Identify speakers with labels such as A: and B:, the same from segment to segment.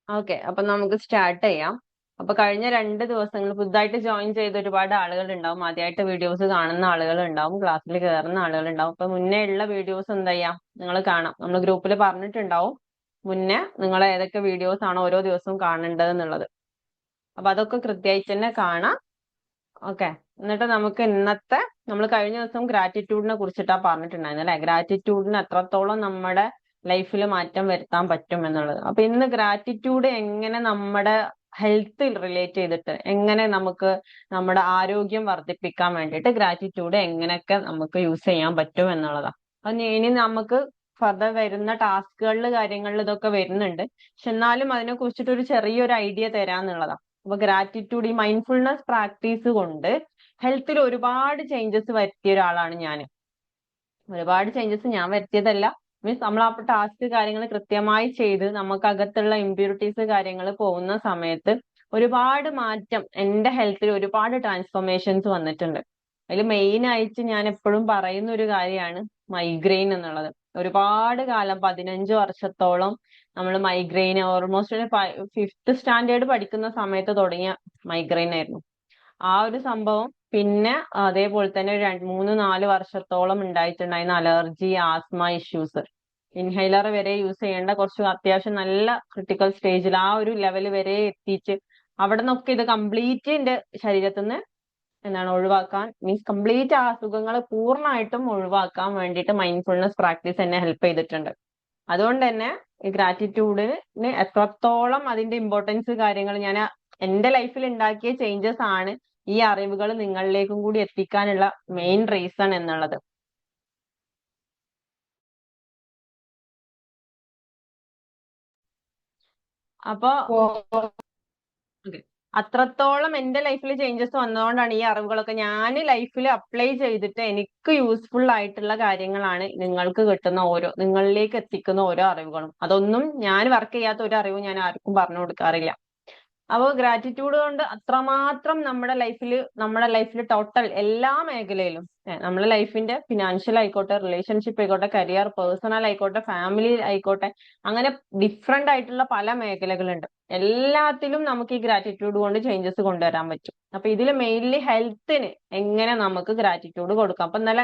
A: Okay, അപ്പൊ നമുക്ക് start ചെയ്യാം. അപ്പൊ കഴിഞ്ഞ 2 ദിവസങ്ങൾ പുതുതായിട്ട് ജോയിൻ ചെയ്ത ഒരുപാട് ആളുകൾ ഉണ്ടാവും. ആദ്യമായിട്ട് വീഡിയോസ് കാണുന്ന ആളുകൾ ഉണ്ടാവും, ക്ലാസ്സിൽ കയറുന്ന ആളുകൾ ഉണ്ടാവും. അപ്പൊ മുന്നേ ഉള്ള വീഡിയോസ് എന്ത് ചെയ്യാം, നിങ്ങൾ കാണാം. നമ്മൾ ഗ്രൂപ്പിൽ പറഞ്ഞിട്ടുണ്ടാവും മുന്നേ നിങ്ങൾ ഏതൊക്കെ വീഡിയോസ് ആണ് ഓരോ ദിവസവും കാണേണ്ടത് എന്നുള്ളത്. അപ്പൊ അതൊക്കെ കൃത്യമായിട്ട് തന്നെ കാണാം. ഓക്കെ, എന്നിട്ട് നമുക്ക് ഇന്നത്തെ നമ്മൾ കഴിഞ്ഞ ദിവസം ഗ്രാറ്റിറ്റ്യൂഡിനെ കുറിച്ചിട്ടാ പറഞ്ഞിട്ടുണ്ടായിരുന്നു അല്ലെ, ഗ്രാറ്റിറ്റ്യൂഡിന് എത്രത്തോളം നമ്മുടെ ലൈഫിൽ മാറ്റം വരുത്താൻ പറ്റും എന്നുള്ളത്. അപ്പൊ ഇന്ന് ഗ്രാറ്റിറ്റ്യൂഡ് എങ്ങനെ നമ്മുടെ ഹെൽത്ത് റിലേറ്റ് ചെയ്തിട്ട് എങ്ങനെ നമുക്ക് നമ്മുടെ ആരോഗ്യം വർദ്ധിപ്പിക്കാൻ വേണ്ടിയിട്ട് ഗ്രാറ്റിറ്റ്യൂഡ് എങ്ങനെയൊക്കെ നമുക്ക് യൂസ് ചെയ്യാൻ പറ്റും എന്നുള്ളതാണ്. അപ്പൊ ഇനി നമുക്ക് ഫർദർ വരുന്ന ടാസ്കുകളിൽ കാര്യങ്ങളിൽ ഇതൊക്കെ വരുന്നുണ്ട്. പക്ഷെ എന്നാലും അതിനെ കുറിച്ചിട്ട് ഒരു ചെറിയൊരു ഐഡിയ തരാന്നുള്ളതാണ്. അപ്പൊ ഗ്രാറ്റിറ്റ്യൂഡ്, ഈ മൈൻഡ്ഫുൾനെസ് പ്രാക്ടീസ് കൊണ്ട് ഹെൽത്തിൽ ഒരുപാട് ചേഞ്ചസ് വരുത്തിയ ഒരാളാണ് ഞാൻ. ഒരുപാട് ചേഞ്ചസ് ഞാൻ വരുത്തിയതല്ല, മീൻസ് നമ്മൾ ആ ടാസ്ക് കാര്യങ്ങൾ കൃത്യമായി ചെയ്ത് നമുക്കകത്തുള്ള ഇമ്പ്യൂരിറ്റീസ് കാര്യങ്ങൾ പോകുന്ന സമയത്ത് ഒരുപാട് മാറ്റം എൻ്റെ ഹെൽത്തിൽ, ഒരുപാട് ട്രാൻസ്ഫോർമേഷൻസ് വന്നിട്ടുണ്ട്. അതിൽ മെയിൻ ആയിട്ട് ഞാൻ എപ്പോഴും പറയുന്ന ഒരു കാര്യമാണ് മൈഗ്രെയിൻ എന്നുള്ളത്. ഒരുപാട് കാലം 15 വർഷത്തോളം നമ്മൾ മൈഗ്രെയിൻ, ഓൾമോസ്റ്റ് ഒരു 5th സ്റ്റാൻഡേർഡ് പഠിക്കുന്ന സമയത്ത് തുടങ്ങിയ മൈഗ്രെയിൻ ആയിരുന്നു ആ ഒരു സംഭവം. പിന്നെ അതേപോലെ തന്നെ 3-4 വർഷത്തോളം ഉണ്ടായിട്ടുണ്ടായിരുന്ന അലർജി, ആസ്മ ഇഷ്യൂസ്, ഇൻഹൈലർ വരെ യൂസ് ചെയ്യേണ്ട കുറച്ച് അത്യാവശ്യം നല്ല ക്രിട്ടിക്കൽ സ്റ്റേജിൽ ആ ഒരു ലെവൽ വരെ എത്തിച്ച് അവിടെ നിന്നൊക്കെ ഇത് കംപ്ലീറ്റ് എന്റെ ശരീരത്തിൽ നിന്ന് ഒഴിവാക്കാൻ, മീൻസ് കംപ്ലീറ്റ് ആ അസുഖങ്ങൾ പൂർണ്ണമായിട്ടും ഒഴിവാക്കാൻ വേണ്ടിയിട്ട് മൈൻഡ്ഫുൾനെസ് പ്രാക്ടീസ് എന്നെ ഹെൽപ്പ് ചെയ്തിട്ടുണ്ട്. അതുകൊണ്ട് തന്നെ ഈ ഗ്രാറ്റിറ്റ്യൂഡിന് എത്രത്തോളം അതിന്റെ ഇമ്പോർട്ടൻസ് കാര്യങ്ങൾ ഞാൻ എന്റെ ലൈഫിൽ ഉണ്ടാക്കിയ ചേഞ്ചസ് ആണ് ഈ അറിവുകൾ നിങ്ങളിലേക്കും കൂടി എത്തിക്കാനുള്ള മെയിൻ റീസൺ എന്നുള്ളത്. അപ്പോ അത്രത്തോളം എന്റെ ലൈഫിൽ ചേഞ്ചസ് വന്നതുകൊണ്ടാണ് ഈ അറിവുകളൊക്കെ ഞാൻ ലൈഫിൽ അപ്ലൈ ചെയ്തിട്ട് എനിക്ക് യൂസ്ഫുൾ ആയിട്ടുള്ള കാര്യങ്ങളാണ് നിങ്ങൾക്ക് കിട്ടുന്ന നിങ്ങളിലേക്ക് എത്തിക്കുന്ന ഓരോ അറിവുകളും. അതൊന്നും ഞാൻ വർക്ക് ചെയ്യാത്ത ഒരു അറിവും ഞാൻ ആർക്കും പറഞ്ഞു കൊടുക്കാറില്ല. അപ്പോൾ ഗ്രാറ്റിറ്റ്യൂഡ് കൊണ്ട് അത്രമാത്രം നമ്മുടെ ലൈഫിൽ ടോട്ടൽ എല്ലാ മേഖലയിലും, നമ്മുടെ ലൈഫിന്റെ ഫിനാൻഷ്യൽ ആയിക്കോട്ടെ, റിലേഷൻഷിപ്പ് ആയിക്കോട്ടെ, കരിയർ, പേഴ്സണൽ ആയിക്കോട്ടെ, ഫാമിലി ആയിക്കോട്ടെ, അങ്ങനെ ഡിഫറെന്റ് ആയിട്ടുള്ള പല മേഖലകളുണ്ട്. എല്ലാത്തിലും നമുക്ക് ഈ ഗ്രാറ്റിറ്റ്യൂഡ് കൊണ്ട് ചേഞ്ചസ് കൊണ്ടുവരാൻ പറ്റും. അപ്പൊ ഇതിൽ മെയിൻലി ഹെൽത്തിന് എങ്ങനെ നമുക്ക് ഗ്രാറ്റിറ്റ്യൂഡ് കൊടുക്കാം. അപ്പൊ നല്ല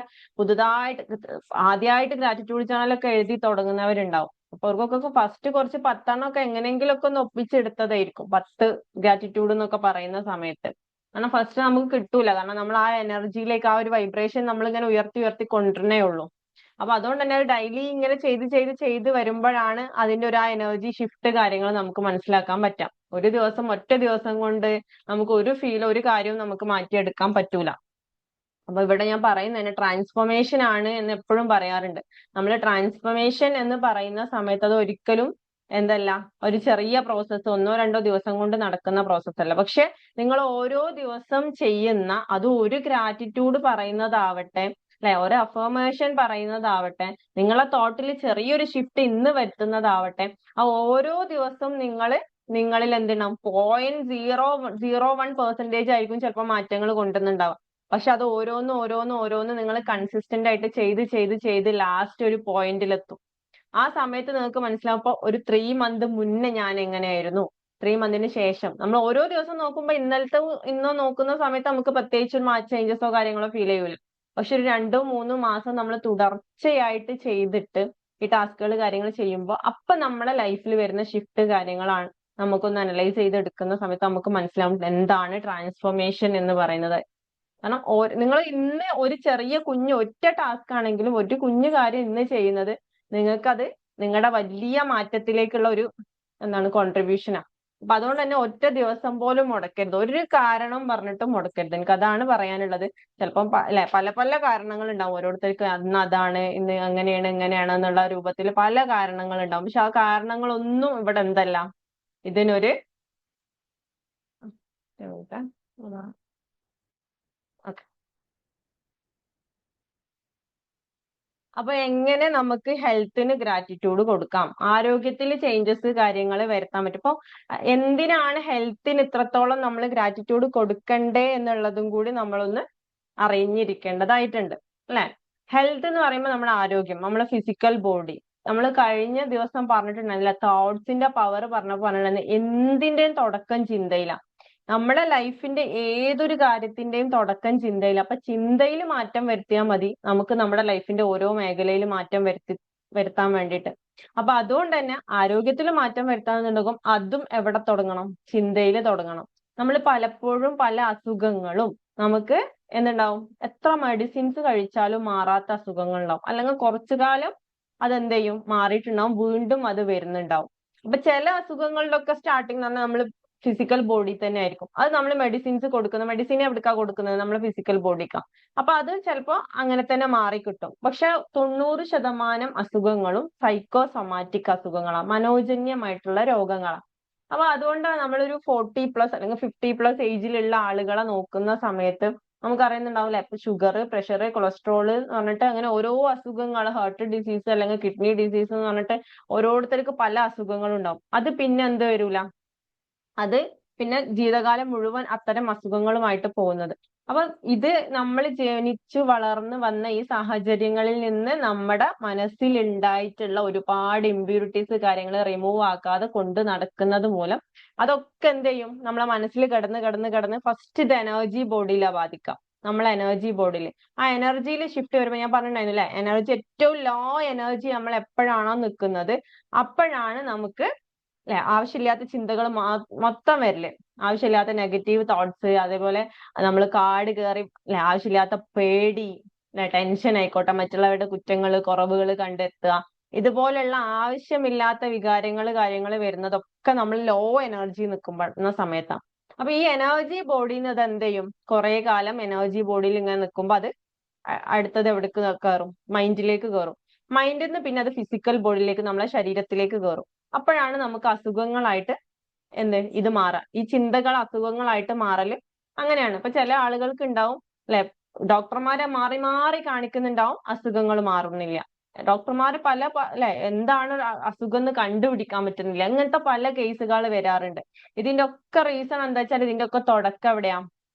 A: ആദ്യമായിട്ട് ഗ്രാറ്റിറ്റ്യൂഡ് ചാനലൊക്കെ എഴുതി തുടങ്ങുന്നവരുണ്ടാവും. അപ്പൊ അവർക്കൊക്കെ ഫസ്റ്റ് കുറച്ച് 10 ഒക്കെ എങ്ങനെയെങ്കിലുമൊക്കെ ഒന്ന് ഒപ്പിച്ചെടുത്തതായിരിക്കും 10 ഗ്രാറ്റിറ്റ്യൂഡ് എന്നൊക്കെ പറയുന്ന സമയത്ത്. കാരണം ഫസ്റ്റ് നമുക്ക് കിട്ടൂല, കാരണം നമ്മൾ ആ എനർജിയിലേക്ക്, ആ ഒരു വൈബ്രേഷൻ നമ്മൾ ഇങ്ങനെ ഉയർത്തി ഉയർത്തി കൊണ്ടുവരണേ ഉള്ളൂ. അപ്പൊ അതുകൊണ്ട് തന്നെ ഡെയിലി ഇങ്ങനെ ചെയ്ത് ചെയ്ത് ചെയ്ത് വരുമ്പോഴാണ് അതിന്റെ ഒരു ആ എനർജി ഷിഫ്റ്റ് കാര്യങ്ങൾ നമുക്ക് മനസ്സിലാക്കാൻ പറ്റാം. ഒറ്റ ദിവസം കൊണ്ട് നമുക്ക് ഒരു കാര്യവും നമുക്ക് മാറ്റിയെടുക്കാൻ പറ്റൂല. അപ്പൊ ഇവിടെ ഞാൻ പറയുന്നതിന് ട്രാൻസ്ഫോർമേഷൻ ആണ് എന്ന് എപ്പോഴും പറയാറുണ്ട്. നമ്മൾ ട്രാൻസ്ഫോർമേഷൻ എന്ന് പറയുന്ന സമയത്ത് അത് ഒരിക്കലും ഒരു ചെറിയ പ്രോസസ്സ് 1-2 ദിവസം കൊണ്ട് നടക്കുന്ന പ്രോസസ്സ് അല്ല. പക്ഷെ നിങ്ങൾ ഓരോ ദിവസം ചെയ്യുന്ന അത് ഒരു ഗ്രാറ്റിറ്റ്യൂഡ് പറയുന്നതാവട്ടെ, അല്ലെ, ഒരു അഫർമേഷൻ പറയുന്നതാവട്ടെ, നിങ്ങളെ തോട്ടിൽ ചെറിയൊരു ഷിഫ്റ്റ് ഇന്ന് വരുത്തുന്നതാവട്ടെ, ആ ഓരോ ദിവസവും നിങ്ങളിൽ എന്തുണ്ടാവും, 0.001% ആയിരിക്കും ചിലപ്പോൾ മാറ്റങ്ങൾ കൊണ്ടുവന്നുണ്ടാവുക. പക്ഷെ അത് ഓരോന്ന് നിങ്ങൾ കൺസിസ്റ്റന്റ് ആയിട്ട് ചെയ്ത് ചെയ്ത് ചെയ്ത് ലാസ്റ്റ് ഒരു പോയിന്റിലെത്തും. ആ സമയത്ത് നിങ്ങൾക്ക് മനസ്സിലാവും, ഇപ്പൊ ഒരു 3 മന്ത് മുന്നേ ഞാൻ എങ്ങനെയായിരുന്നു, 3 മന്തിന് ശേഷം. നമ്മൾ ഓരോ ദിവസം നോക്കുമ്പോൾ ഇന്നോ നോക്കുന്ന സമയത്ത് നമുക്ക് പ്രത്യേകിച്ച് ഒരു ചേഞ്ചസോ കാര്യങ്ങളോ ഫീൽ ചെയ്യൂല. പക്ഷെ ഒരു 2-3 മാസം നമ്മൾ തുടർച്ചയായിട്ട് ചെയ്തിട്ട് ഈ ടാസ്കുകൾ കാര്യങ്ങൾ ചെയ്യുമ്പോൾ അപ്പൊ നമ്മുടെ ലൈഫിൽ വരുന്ന ഷിഫ്റ്റ് കാര്യങ്ങളാണ് നമുക്കൊന്ന് അനലൈസ് ചെയ്തെടുക്കുന്ന സമയത്ത് നമുക്ക് മനസ്സിലാവും എന്താണ് ട്രാൻസ്ഫോർമേഷൻ എന്ന് പറയുന്നത്. കാരണം നിങ്ങൾ ഇന്ന് ഒരു ചെറിയ ഒറ്റ ടാസ്ക് ആണെങ്കിലും ഒരു കുഞ്ഞു കാര്യം ഇന്ന് ചെയ്യുന്നത് നിങ്ങൾക്കത് നിങ്ങളുടെ വലിയ മാറ്റത്തിലേക്കുള്ള ഒരു കോൺട്രിബ്യൂഷനാണ്. അപ്പൊ അതുകൊണ്ട് തന്നെ ഒറ്റ ദിവസം പോലും മുടക്കരുത്, ഒരു കാരണം പറഞ്ഞിട്ടും മുടക്കരുത്. എനിക്ക് അതാണ് പറയാനുള്ളത്. ചിലപ്പം പല പല കാരണങ്ങൾ ഉണ്ടാവും ഓരോരുത്തർക്ക്. അന്ന് അതാണ്, ഇന്ന് അങ്ങനെയാണ് ഇങ്ങനെയാണ് എന്നുള്ള രൂപത്തിൽ പല കാരണങ്ങൾ ഉണ്ടാവും. പക്ഷെ ആ കാരണങ്ങളൊന്നും ഇവിടെ ഇതിനൊരു അപ്പൊ എങ്ങനെ നമുക്ക് ഹെൽത്തിന് ഗ്രാറ്റിറ്റ്യൂഡ് കൊടുക്കാം, ആരോഗ്യത്തിൽ ചേഞ്ചസ് കാര്യങ്ങൾ വരുത്താൻ പറ്റും. ഇപ്പൊ എന്തിനാണ് ഹെൽത്തിന് ഇത്രത്തോളം നമ്മൾ ഗ്രാറ്റിറ്റ്യൂഡ് കൊടുക്കണ്ടേ എന്നുള്ളതും കൂടി നമ്മളൊന്ന് അറിഞ്ഞിരിക്കേണ്ടതായിട്ടുണ്ട്, അല്ലെ. ഹെൽത്ത് എന്ന് പറയുമ്പോൾ നമ്മുടെ ആരോഗ്യം, നമ്മുടെ ഫിസിക്കൽ ബോഡി, നമ്മൾ കഴിഞ്ഞ ദിവസം പറഞ്ഞിട്ടുണ്ടായിരുന്നില്ല, തോട്ട്സിന്റെ പവർ പറഞ്ഞിട്ടുണ്ടായിരുന്നു. എന്തിന്റെയും തുടക്കം ചിന്തയിലാണ്. നമ്മുടെ ലൈഫിന്റെ ഏതൊരു കാര്യത്തിന്റെയും തുടക്കം ചിന്തയില. അപ്പൊ ചിന്തയിൽ മാറ്റം വരുത്തിയാൽ മതി നമുക്ക് നമ്മുടെ ലൈഫിന്റെ ഓരോ മേഖലയിൽ മാറ്റം വരുത്താൻ വേണ്ടിയിട്ട്. അപ്പൊ അതുകൊണ്ട് തന്നെ ആരോഗ്യത്തിൽ മാറ്റം വരുത്താന്നുണ്ടെങ്കിൽ അതും എവിടെ തുടങ്ങണം? ചിന്തയിൽ തുടങ്ങണം. നമ്മൾ പലപ്പോഴും പല അസുഖങ്ങളും നമുക്ക് എന്തുണ്ടാവും, എത്ര മെഡിസിൻസ് കഴിച്ചാലും മാറാത്ത അസുഖങ്ങൾ ഉണ്ടാവും. അല്ലെങ്കിൽ കുറച്ചു കാലം അതെന്ത് ചെയ്യും, മാറിയിട്ടുണ്ടാവും, വീണ്ടും അത് വരുന്നുണ്ടാവും. അപ്പൊ ചില അസുഖങ്ങളുടെ ഒക്കെ സ്റ്റാർട്ടിങ് എന്ന് പറഞ്ഞാൽ നമ്മൾ ഫിസിക്കൽ ബോഡി തന്നെ ആയിരിക്കും. അത് നമ്മൾ മെഡിസിൻസ് കൊടുക്കുന്നത്, മെഡിസിൻ എവിടേക്കാ കൊടുക്കുന്നത്? നമ്മുടെ ഫിസിക്കൽ ബോഡിക്കാ. അപ്പൊ അത് ചിലപ്പോ അങ്ങനെ തന്നെ മാറിക്കിട്ടും. പക്ഷെ 90% അസുഖങ്ങളും സൈക്കോസൊമാറ്റിക് അസുഖങ്ങളാണ്, മനോജന്യമായിട്ടുള്ള രോഗങ്ങളാണ്. അപ്പൊ അതുകൊണ്ടാണ് നമ്മളൊരു 40+ അല്ലെങ്കിൽ 50+ ഏജിലുള്ള ആളുകളെ നോക്കുന്ന സമയത്ത് നമുക്കറിയുന്നുണ്ടാവില്ല, ഇപ്പൊ ഷുഗർ, പ്രഷർ, കൊളസ്ട്രോൾ എന്ന് പറഞ്ഞിട്ട് അങ്ങനെ ഓരോ അസുഖങ്ങൾ, ഹാർട്ട് ഡിസീസ് അല്ലെങ്കിൽ കിഡ്നി ഡിസീസ് എന്ന് പറഞ്ഞിട്ട് ഓരോരുത്തർക്ക് പല അസുഖങ്ങളും ഉണ്ടാവും. അത് പിന്നെ എന്ത് വരൂല, അത് പിന്നെ ജീവിതകാലം മുഴുവൻ അത്തരം അസുഖങ്ങളുമായിട്ട് പോകുന്നത്. അപ്പൊ ഇത് നമ്മൾ ജനിച്ചു വളർന്ന് വന്ന ഈ സാഹചര്യങ്ങളിൽ നിന്ന് നമ്മുടെ മനസ്സിൽ ഉണ്ടായിട്ടുള്ള ഒരുപാട് ഇമ്പ്യൂരിറ്റീസ് കാര്യങ്ങൾ റിമൂവ് ആക്കാതെ കൊണ്ട് നടക്കുന്നത് മൂലം അതൊക്കെ എന്ത് ചെയ്യും, നമ്മളെ മനസ്സിൽ കിടന്ന് ഫസ്റ്റ് ഇത് എനർജി ബോഡിയിലാണ് ബാധിക്കാം. നമ്മളെ എനർജി ബോഡിയിൽ ആ എനർജിയിൽ ഷിഫ്റ്റ് വരുമ്പോൾ ഞാൻ പറഞ്ഞിട്ടുണ്ടായിരുന്നില്ലേ, എനർജി ഏറ്റവും ലോ എനർജി നമ്മൾ എപ്പോഴാണോ നിൽക്കുന്നത് അപ്പോഴാണ് നമുക്ക് അല്ലെ ആവശ്യമില്ലാത്ത ചിന്തകൾ മൊത്തം വരില്ലേ, ആവശ്യമില്ലാത്ത നെഗറ്റീവ് തോട്ട്സ്, അതേപോലെ നമ്മൾ കാട് കയറി അല്ലെ ആവശ്യമില്ലാത്ത പേടി, ടെൻഷൻ ആയിക്കോട്ടെ, മറ്റുള്ളവരുടെ കുറ്റങ്ങൾ കുറവുകൾ കണ്ടെത്തുക, ഇതുപോലുള്ള ആവശ്യമില്ലാത്ത കാര്യങ്ങൾ വരുന്നതൊക്കെ നമ്മൾ ലോ എനർജി നിൽക്കുന്ന സമയത്താണ്. അപ്പൊ ഈ എനർജി ബോഡിയിൽ നിന്ന് അത് എന്ത് ചെയ്യും, കുറെ കാലം എനർജി ബോഡിയിൽ ഇങ്ങനെ നിൽക്കുമ്പോൾ അത് അടുത്തത് എവിടേക്ക് കയറും? മൈൻഡിലേക്ക് കയറും. മൈൻഡിൽ നിന്ന് പിന്നെ അത് ഫിസിക്കൽ ബോഡിയിലേക്ക്, നമ്മളെ ശരീരത്തിലേക്ക് കയറും. അപ്പോഴാണ് നമുക്ക് അസുഖങ്ങളായിട്ട് ഇത് മാറാം. ഈ ചിന്തകൾ അസുഖങ്ങളായിട്ട് മാറല് അങ്ങനെയാണ്. ഇപ്പൊ ചില ആളുകൾക്ക് ഉണ്ടാവും അല്ലെ, ഡോക്ടർമാരെ മാറി മാറി കാണിക്കുന്നുണ്ടാവും, അസുഖങ്ങൾ മാറുന്നില്ല. ഡോക്ടർമാർ പല അല്ലെ എന്താണ് അസുഖം എന്ന് കണ്ടുപിടിക്കാൻ പറ്റുന്നില്ല. അങ്ങനത്തെ പല കേസുകൾ വരാറുണ്ട്. ഇതിന്റെ ഒക്കെ റീസൺ എന്താ വെച്ചാൽ ഇതിന്റെ ഒക്കെ തുടക്കം എവിടെയാ?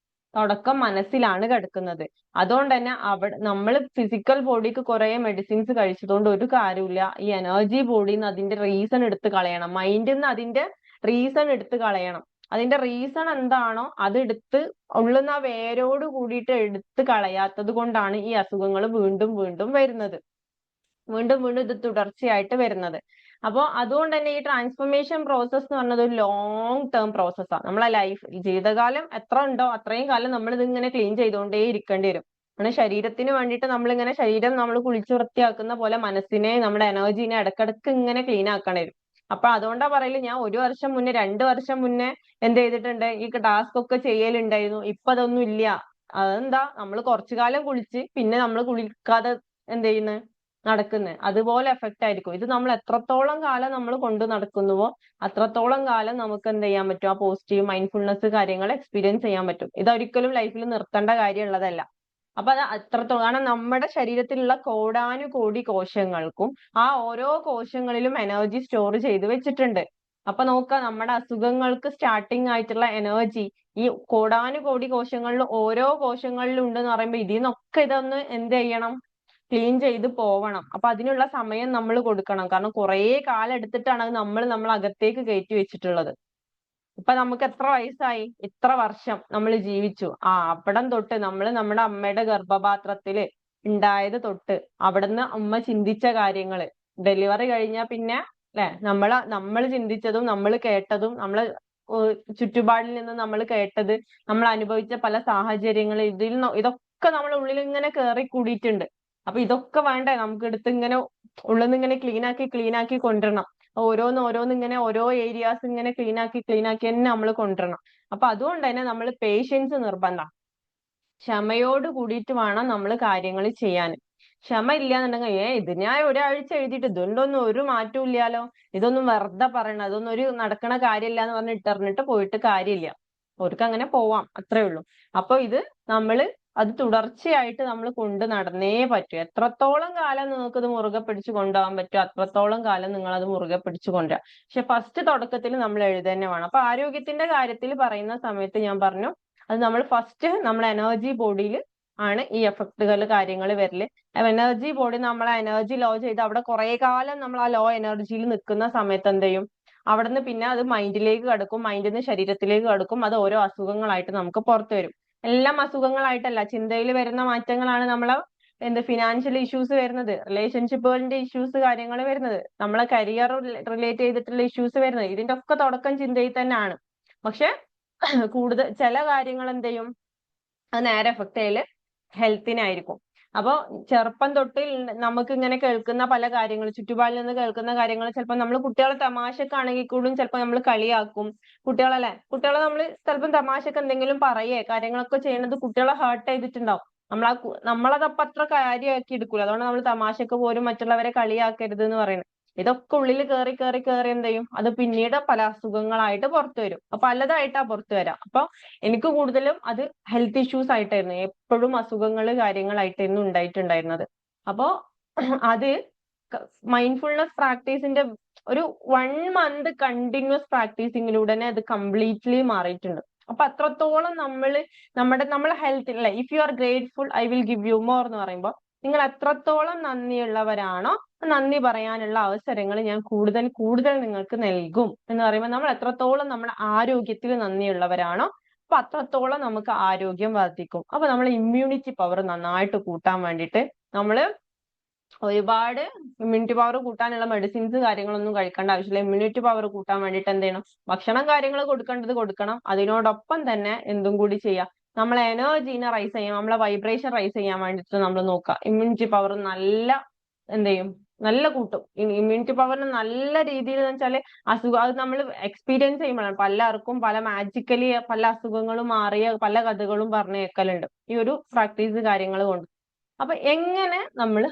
A: തുടക്കം മനസ്സിലാണ് കിടക്കുന്നത്. അതുകൊണ്ട് തന്നെ അവിടെ നമ്മൾ ഫിസിക്കൽ ബോഡിക്ക് കുറെ മെഡിസിൻസ് കഴിച്ചതുകൊണ്ട് ഒരു കാര്യമില്ല. ഈ എനർജി ബോഡിയിൽ നിന്ന് അതിന്റെ റീസൺ എടുത്ത് കളയണം, മൈൻഡിൽ നിന്ന് അതിന്റെ റീസൺ എടുത്ത് കളയണം. അതിന്റെ റീസൺ എന്താണോ അത് എടുത്ത് ഉള്ളുന്ന വേരോട് കൂടിയിട്ട് എടുത്ത് കളയാത്തത് കൊണ്ടാണ് ഈ അസുഖങ്ങൾ വീണ്ടും വീണ്ടും വരുന്നത്, വീണ്ടും ഇത് തുടർച്ചയായിട്ട് വരുന്നത്. അപ്പോൾ അതുകൊണ്ട് തന്നെ ഈ ട്രാൻസ്ഫോർമേഷൻ പ്രോസസ് എന്ന് പറഞ്ഞത് ഒരു ലോങ് ടേം പ്രോസസ്സാണ്. നമ്മളെ ലൈഫ് ജീവിതകാലം എത്ര ഉണ്ടോ അത്രയും കാലം നമ്മൾ ഇതിങ്ങനെ ക്ലീൻ ചെയ്തുകൊണ്ടേ ഇരിക്കേണ്ടി വരും. നമ്മുടെ ശരീരത്തിന് വേണ്ടിയിട്ട് നമ്മളിങ്ങനെ ശരീരം നമ്മൾ കുളിച്ച് വൃത്തിയാക്കുന്ന പോലെ മനസ്സിനെ, നമ്മുടെ എനർജീനെ ഇടക്കിടക്ക് ഇങ്ങനെ ക്ലീൻ ആക്കേണ്ടി വരും. അപ്പൊ അതുകൊണ്ടാ പറയല്, ഞാൻ 1 വർഷം മുന്നേ 2 വർഷം മുന്നേ എന്ത് ചെയ്തിട്ടുണ്ട്, ഈ ടാസ്ക് ഒക്കെ ചെയ്യലുണ്ടായിരുന്നു. ഇപ്പൊ അതൊന്നും ഇല്ല. അതെന്താ, നമ്മൾ കുറച്ചു കാലം കുളിച്ച് പിന്നെ നമ്മൾ കുളിക്കാതെ എന്ത് ചെയ്യുന്നത്, നടക്കുന്നത്. അതുപോലെ എഫക്റ്റ് ആയിരിക്കും ഇത്. നമ്മൾ എത്രത്തോളം കാലം നമ്മൾ കൊണ്ട് നടക്കുന്നുവോ അത്രത്തോളം കാലം നമുക്ക് എന്ത് ചെയ്യാൻ പറ്റും, ആ പോസിറ്റീവ് മൈൻഡ്ഫുൾനെസ് കാര്യങ്ങൾ എക്സ്പീരിയൻസ് ചെയ്യാൻ പറ്റും. ഇതൊരിക്കലും ലൈഫിൽ നിർത്തേണ്ട കാര്യമുള്ളതല്ല. അപ്പൊ അത് അത്രത്തോളം, കാരണം നമ്മുടെ ശരീരത്തിലുള്ള കോടാനുകോടി കോശങ്ങൾക്കും ആ ഓരോ കോശങ്ങളിലും എനർജി സ്റ്റോർ ചെയ്ത് വെച്ചിട്ടുണ്ട്. അപ്പൊ നോക്കാം, നമ്മുടെ അസുഖങ്ങൾക്ക് സ്റ്റാർട്ടിങ് ആയിട്ടുള്ള എനർജി ഈ കോടാനുകോടി കോശങ്ങളിൽ ഓരോ കോശങ്ങളിലും ഉണ്ടെന്ന് പറയുമ്പോൾ ഇതിൽ നിന്നൊക്കെ ഇതൊന്ന് എന്ത് ചെയ്യണം, ക്ലീൻ ചെയ്ത് പോവണം. അപ്പൊ അതിനുള്ള സമയം നമ്മൾ കൊടുക്കണം. കാരണം കുറേ കാലം എടുത്തിട്ടാണ് അത് നമ്മൾ അകത്തേക്ക് കയറ്റി വെച്ചിട്ടുള്ളത്. ഇപ്പൊ നമുക്ക് എത്ര വയസ്സായി, ഇത്ര വർഷം നമ്മൾ ജീവിച്ചു. അവിടം തൊട്ട് നമ്മൾ നമ്മുടെ അമ്മയുടെ ഗർഭപാത്രത്തില് ഉണ്ടായത് തൊട്ട് അവിടുന്ന് അമ്മ ചിന്തിച്ച കാര്യങ്ങള്, ഡെലിവറി കഴിഞ്ഞാൽ പിന്നെ അല്ലെ നമ്മൾ ചിന്തിച്ചതും നമ്മൾ കേട്ടതും നമ്മള് ചുറ്റുപാടിൽ നിന്ന് നമ്മൾ കേട്ടത്, നമ്മൾ അനുഭവിച്ച പല സാഹചര്യങ്ങൾ, ഇതൊക്കെ നമ്മുടെ ഉള്ളിൽ ഇങ്ങനെ കയറി കൂടിയിട്ടുണ്ട്. അപ്പൊ ഇതൊക്കെ വേണ്ടേ നമുക്ക് എടുത്ത് ഇങ്ങനെ ഉള്ളിൽ നിന്ന് ഇങ്ങനെ ക്ലീൻ ആക്കി കൊണ്ടുവരണം. ഓരോന്ന് ഇങ്ങനെ ഓരോ ഏരിയാസ് ഇങ്ങനെ ക്ലീൻ ആക്കി തന്നെ നമ്മൾ കൊണ്ടുവരണം. അപ്പൊ അതുകൊണ്ട് തന്നെ നമ്മൾ പേഷ്യൻസ് നിർബന്ധം, ക്ഷമയോട് കൂടിയിട്ട് വേണം നമ്മൾ കാര്യങ്ങൾ ചെയ്യാൻ. ക്ഷമ ഇല്ലാന്നുണ്ടെങ്കിൽ ഇത് ഞാൻ ഒരാഴ്ച എഴുതിയിട്ട് ഇതുകൊണ്ടൊന്നും ഒരു മാറ്റവും ഇല്ലാലോ, ഇതൊന്നും വെറുതെ പറയണം, ഇതൊന്നും ഒരു നടക്കണ കാര്യമില്ല എന്ന് പറഞ്ഞ് ഇട്ടറിഞ്ഞിട്ട് പോയിട്ട് കാര്യമില്ല. അവർക്ക് അങ്ങനെ പോവാം, അത്രേ ഉള്ളൂ. അപ്പൊ ഇത് അത് തുടർച്ചയായിട്ട് നമ്മൾ കൊണ്ട് നടന്നേ പറ്റൂ. എത്രത്തോളം കാലം നിങ്ങൾക്ക് ഇത് മുറുകെ പിടിച്ചു കൊണ്ടുപോകാൻ പറ്റുമോ അത്രത്തോളം കാലം നിങ്ങൾ അത് മുറുകെ പിടിച്ചു കൊണ്ടുവരാം. പക്ഷെ ഫസ്റ്റ് തുടക്കത്തിൽ നമ്മൾ എഴുതുക തന്നെ വേണം. അപ്പൊ ആരോഗ്യത്തിന്റെ കാര്യത്തിൽ പറയുന്ന സമയത്ത് ഞാൻ പറഞ്ഞു, അത് നമ്മൾ ഫസ്റ്റ് നമ്മൾ എനർജി ബോഡിയിൽ ആണ് ഈ എഫക്റ്റുകൾ കാര്യങ്ങൾ വരല്. എനർജി ബോഡി നമ്മളെ എനർജി ലോ ചെയ്ത് അവിടെ കുറെ കാലം നമ്മൾ ആ ലോ എനർജിയിൽ നിൽക്കുന്ന സമയത്ത് എന്ത് ചെയ്യും, അവിടുന്ന് പിന്നെ അത് മൈൻഡിലേക്ക് കടക്കും, മൈൻഡിൽ നിന്ന് ശരീരത്തിലേക്ക് കടക്കും, അത് ഓരോ അസുഖങ്ങളായിട്ട് നമുക്ക് പുറത്തു വരും. എല്ലാം അസുഖങ്ങളായിട്ടല്ല, ചിന്തയിൽ വരുന്ന മാറ്റങ്ങളാണ് നമ്മളെ ഫിനാൻഷ്യൽ ഇഷ്യൂസ് വരുന്നത്, റിലേഷൻഷിപ്പുകളുടെ ഇഷ്യൂസ് കാര്യങ്ങൾ വരുന്നത്, നമ്മളെ കരിയർ റിലേറ്റ് ചെയ്തിട്ടുള്ള ഇഷ്യൂസ് വരുന്നത്. ഇതിന്റെ ഒക്കെ തുടക്കം ചിന്തയിൽ തന്നെയാണ്. പക്ഷെ കൂടുതൽ ചില കാര്യങ്ങൾ എന്ത് ചെയ്യും, അത് നേരെ എഫക്ട് ചെയ്യല് ഹെൽത്തിനായിരിക്കും. അപ്പോൾ ചെറുപ്പം തൊട്ട് നമുക്ക് ഇങ്ങനെ കേൾക്കുന്ന പല കാര്യങ്ങൾ, ചുറ്റുപാടിൽ നിന്ന് കേൾക്കുന്ന കാര്യങ്ങൾ, ചിലപ്പോൾ നമ്മൾ കുട്ടികളെ തമാശക്കാണെങ്കിൽ കൂടും ചിലപ്പോൾ നമ്മൾ കളിയാക്കും കുട്ടികളെ നമ്മൾ ചിലപ്പോൾ തമാശക്ക് എന്തെങ്കിലും പറയേ കാര്യങ്ങളൊക്കെ ചെയ്യുന്നത് കുട്ടികളെ ഹേർട്ട് ചെയ്തിട്ടുണ്ടാവും. നമ്മളതപ്പം അത്ര കാര്യമാക്കി എടുക്കൂല. അതുകൊണ്ട് നമ്മൾ തമാശക്ക് പോലും മറ്റുള്ളവരെ കളിയാക്കരുത് എന്ന് പറയുന്നത്. ഇതൊക്കെ ഉള്ളിൽ കയറി കയറി കയറി എന്ത് ചെയ്യും, അത് പിന്നീട് പല അസുഖങ്ങളായിട്ട് പുറത്തു വരും. പലതായിട്ടാ പുറത്തു വരാം. അപ്പൊ എനിക്ക് കൂടുതലും അത് ഹെൽത്ത് ഇഷ്യൂസ് ആയിട്ടായിരുന്നു, എപ്പോഴും അസുഖങ്ങൾ കാര്യങ്ങളായിട്ടായിരുന്നു ഉണ്ടായിട്ടുണ്ടായിരുന്നത്. അപ്പോ അത് മൈൻഡ്ഫുൾനെസ് പ്രാക്ടീസിന്റെ ഒരു 1 മന്ത് കണ്ടിന്യൂസ് പ്രാക്ടീസിങ്ങിലൂടെ തന്നെ അത് കംപ്ലീറ്റ്ലി മാറിയിട്ടുണ്ട്. അപ്പൊ അത്രത്തോളം നമ്മളെ ഹെൽത്തിൽ, if you are grateful I will give you more എന്ന് പറയുമ്പോൾ നിങ്ങൾ എത്രത്തോളം നന്ദിയുള്ളവരാണോ, നന്ദി പറയാനുള്ള അവസരങ്ങൾ ഞാൻ കൂടുതൽ കൂടുതൽ നിങ്ങൾക്ക് നൽകും എന്ന് പറയുമ്പോൾ നമ്മൾ എത്രത്തോളം നമ്മുടെ ആരോഗ്യത്തിൽ നന്ദിയുള്ളവരാണോ അപ്പൊ അത്രത്തോളം നമുക്ക് ആരോഗ്യം വർദ്ധിക്കും. അപ്പൊ നമ്മൾ ഇമ്മ്യൂണിറ്റി പവർ നന്നായിട്ട് കൂട്ടാൻ വേണ്ടിയിട്ട് നമ്മള് ഒരുപാട് ഇമ്മ്യൂണിറ്റി പവർ കൂട്ടാനുള്ള മെഡിസിൻസ് കാര്യങ്ങളൊന്നും കഴിക്കേണ്ട ആവശ്യമില്ല. ഇമ്മ്യൂണിറ്റി പവർ കൂട്ടാൻ വേണ്ടിയിട്ട് എന്ത് ചെയ്യണം, ഭക്ഷണം കാര്യങ്ങൾ കൊടുക്കേണ്ടത് കൊടുക്കണം. അതിനോടൊപ്പം തന്നെ എന്തും കൂടി ചെയ്യാം, നമ്മളെ എനർജീനെ റൈസ് ചെയ്യാം, നമ്മളെ വൈബ്രേഷൻ റൈസ് ചെയ്യാൻ വേണ്ടിയിട്ട് നമ്മൾ നോക്കുക. ഇമ്മ്യൂണിറ്റി പവർ എന്ത് ചെയ്യും, നല്ല കൂട്ടും. ഇമ്മ്യൂണിറ്റി പവറിന് നല്ല രീതിയിൽ എന്ന് വെച്ചാല് അത് നമ്മൾ എക്സ്പീരിയൻസ് ചെയ്യുമ്പോഴാണ്. പലർക്കും പല മാജിക്കലി പല അസുഖങ്ങളും മാറിയ പല കഥകളും പറഞ്ഞു കേൾക്കലുണ്ട് ഈ ഒരു പ്രാക്ടീസ് കാര്യങ്ങൾ കൊണ്ട്. അപ്പൊ എങ്ങനെ നമ്മൾ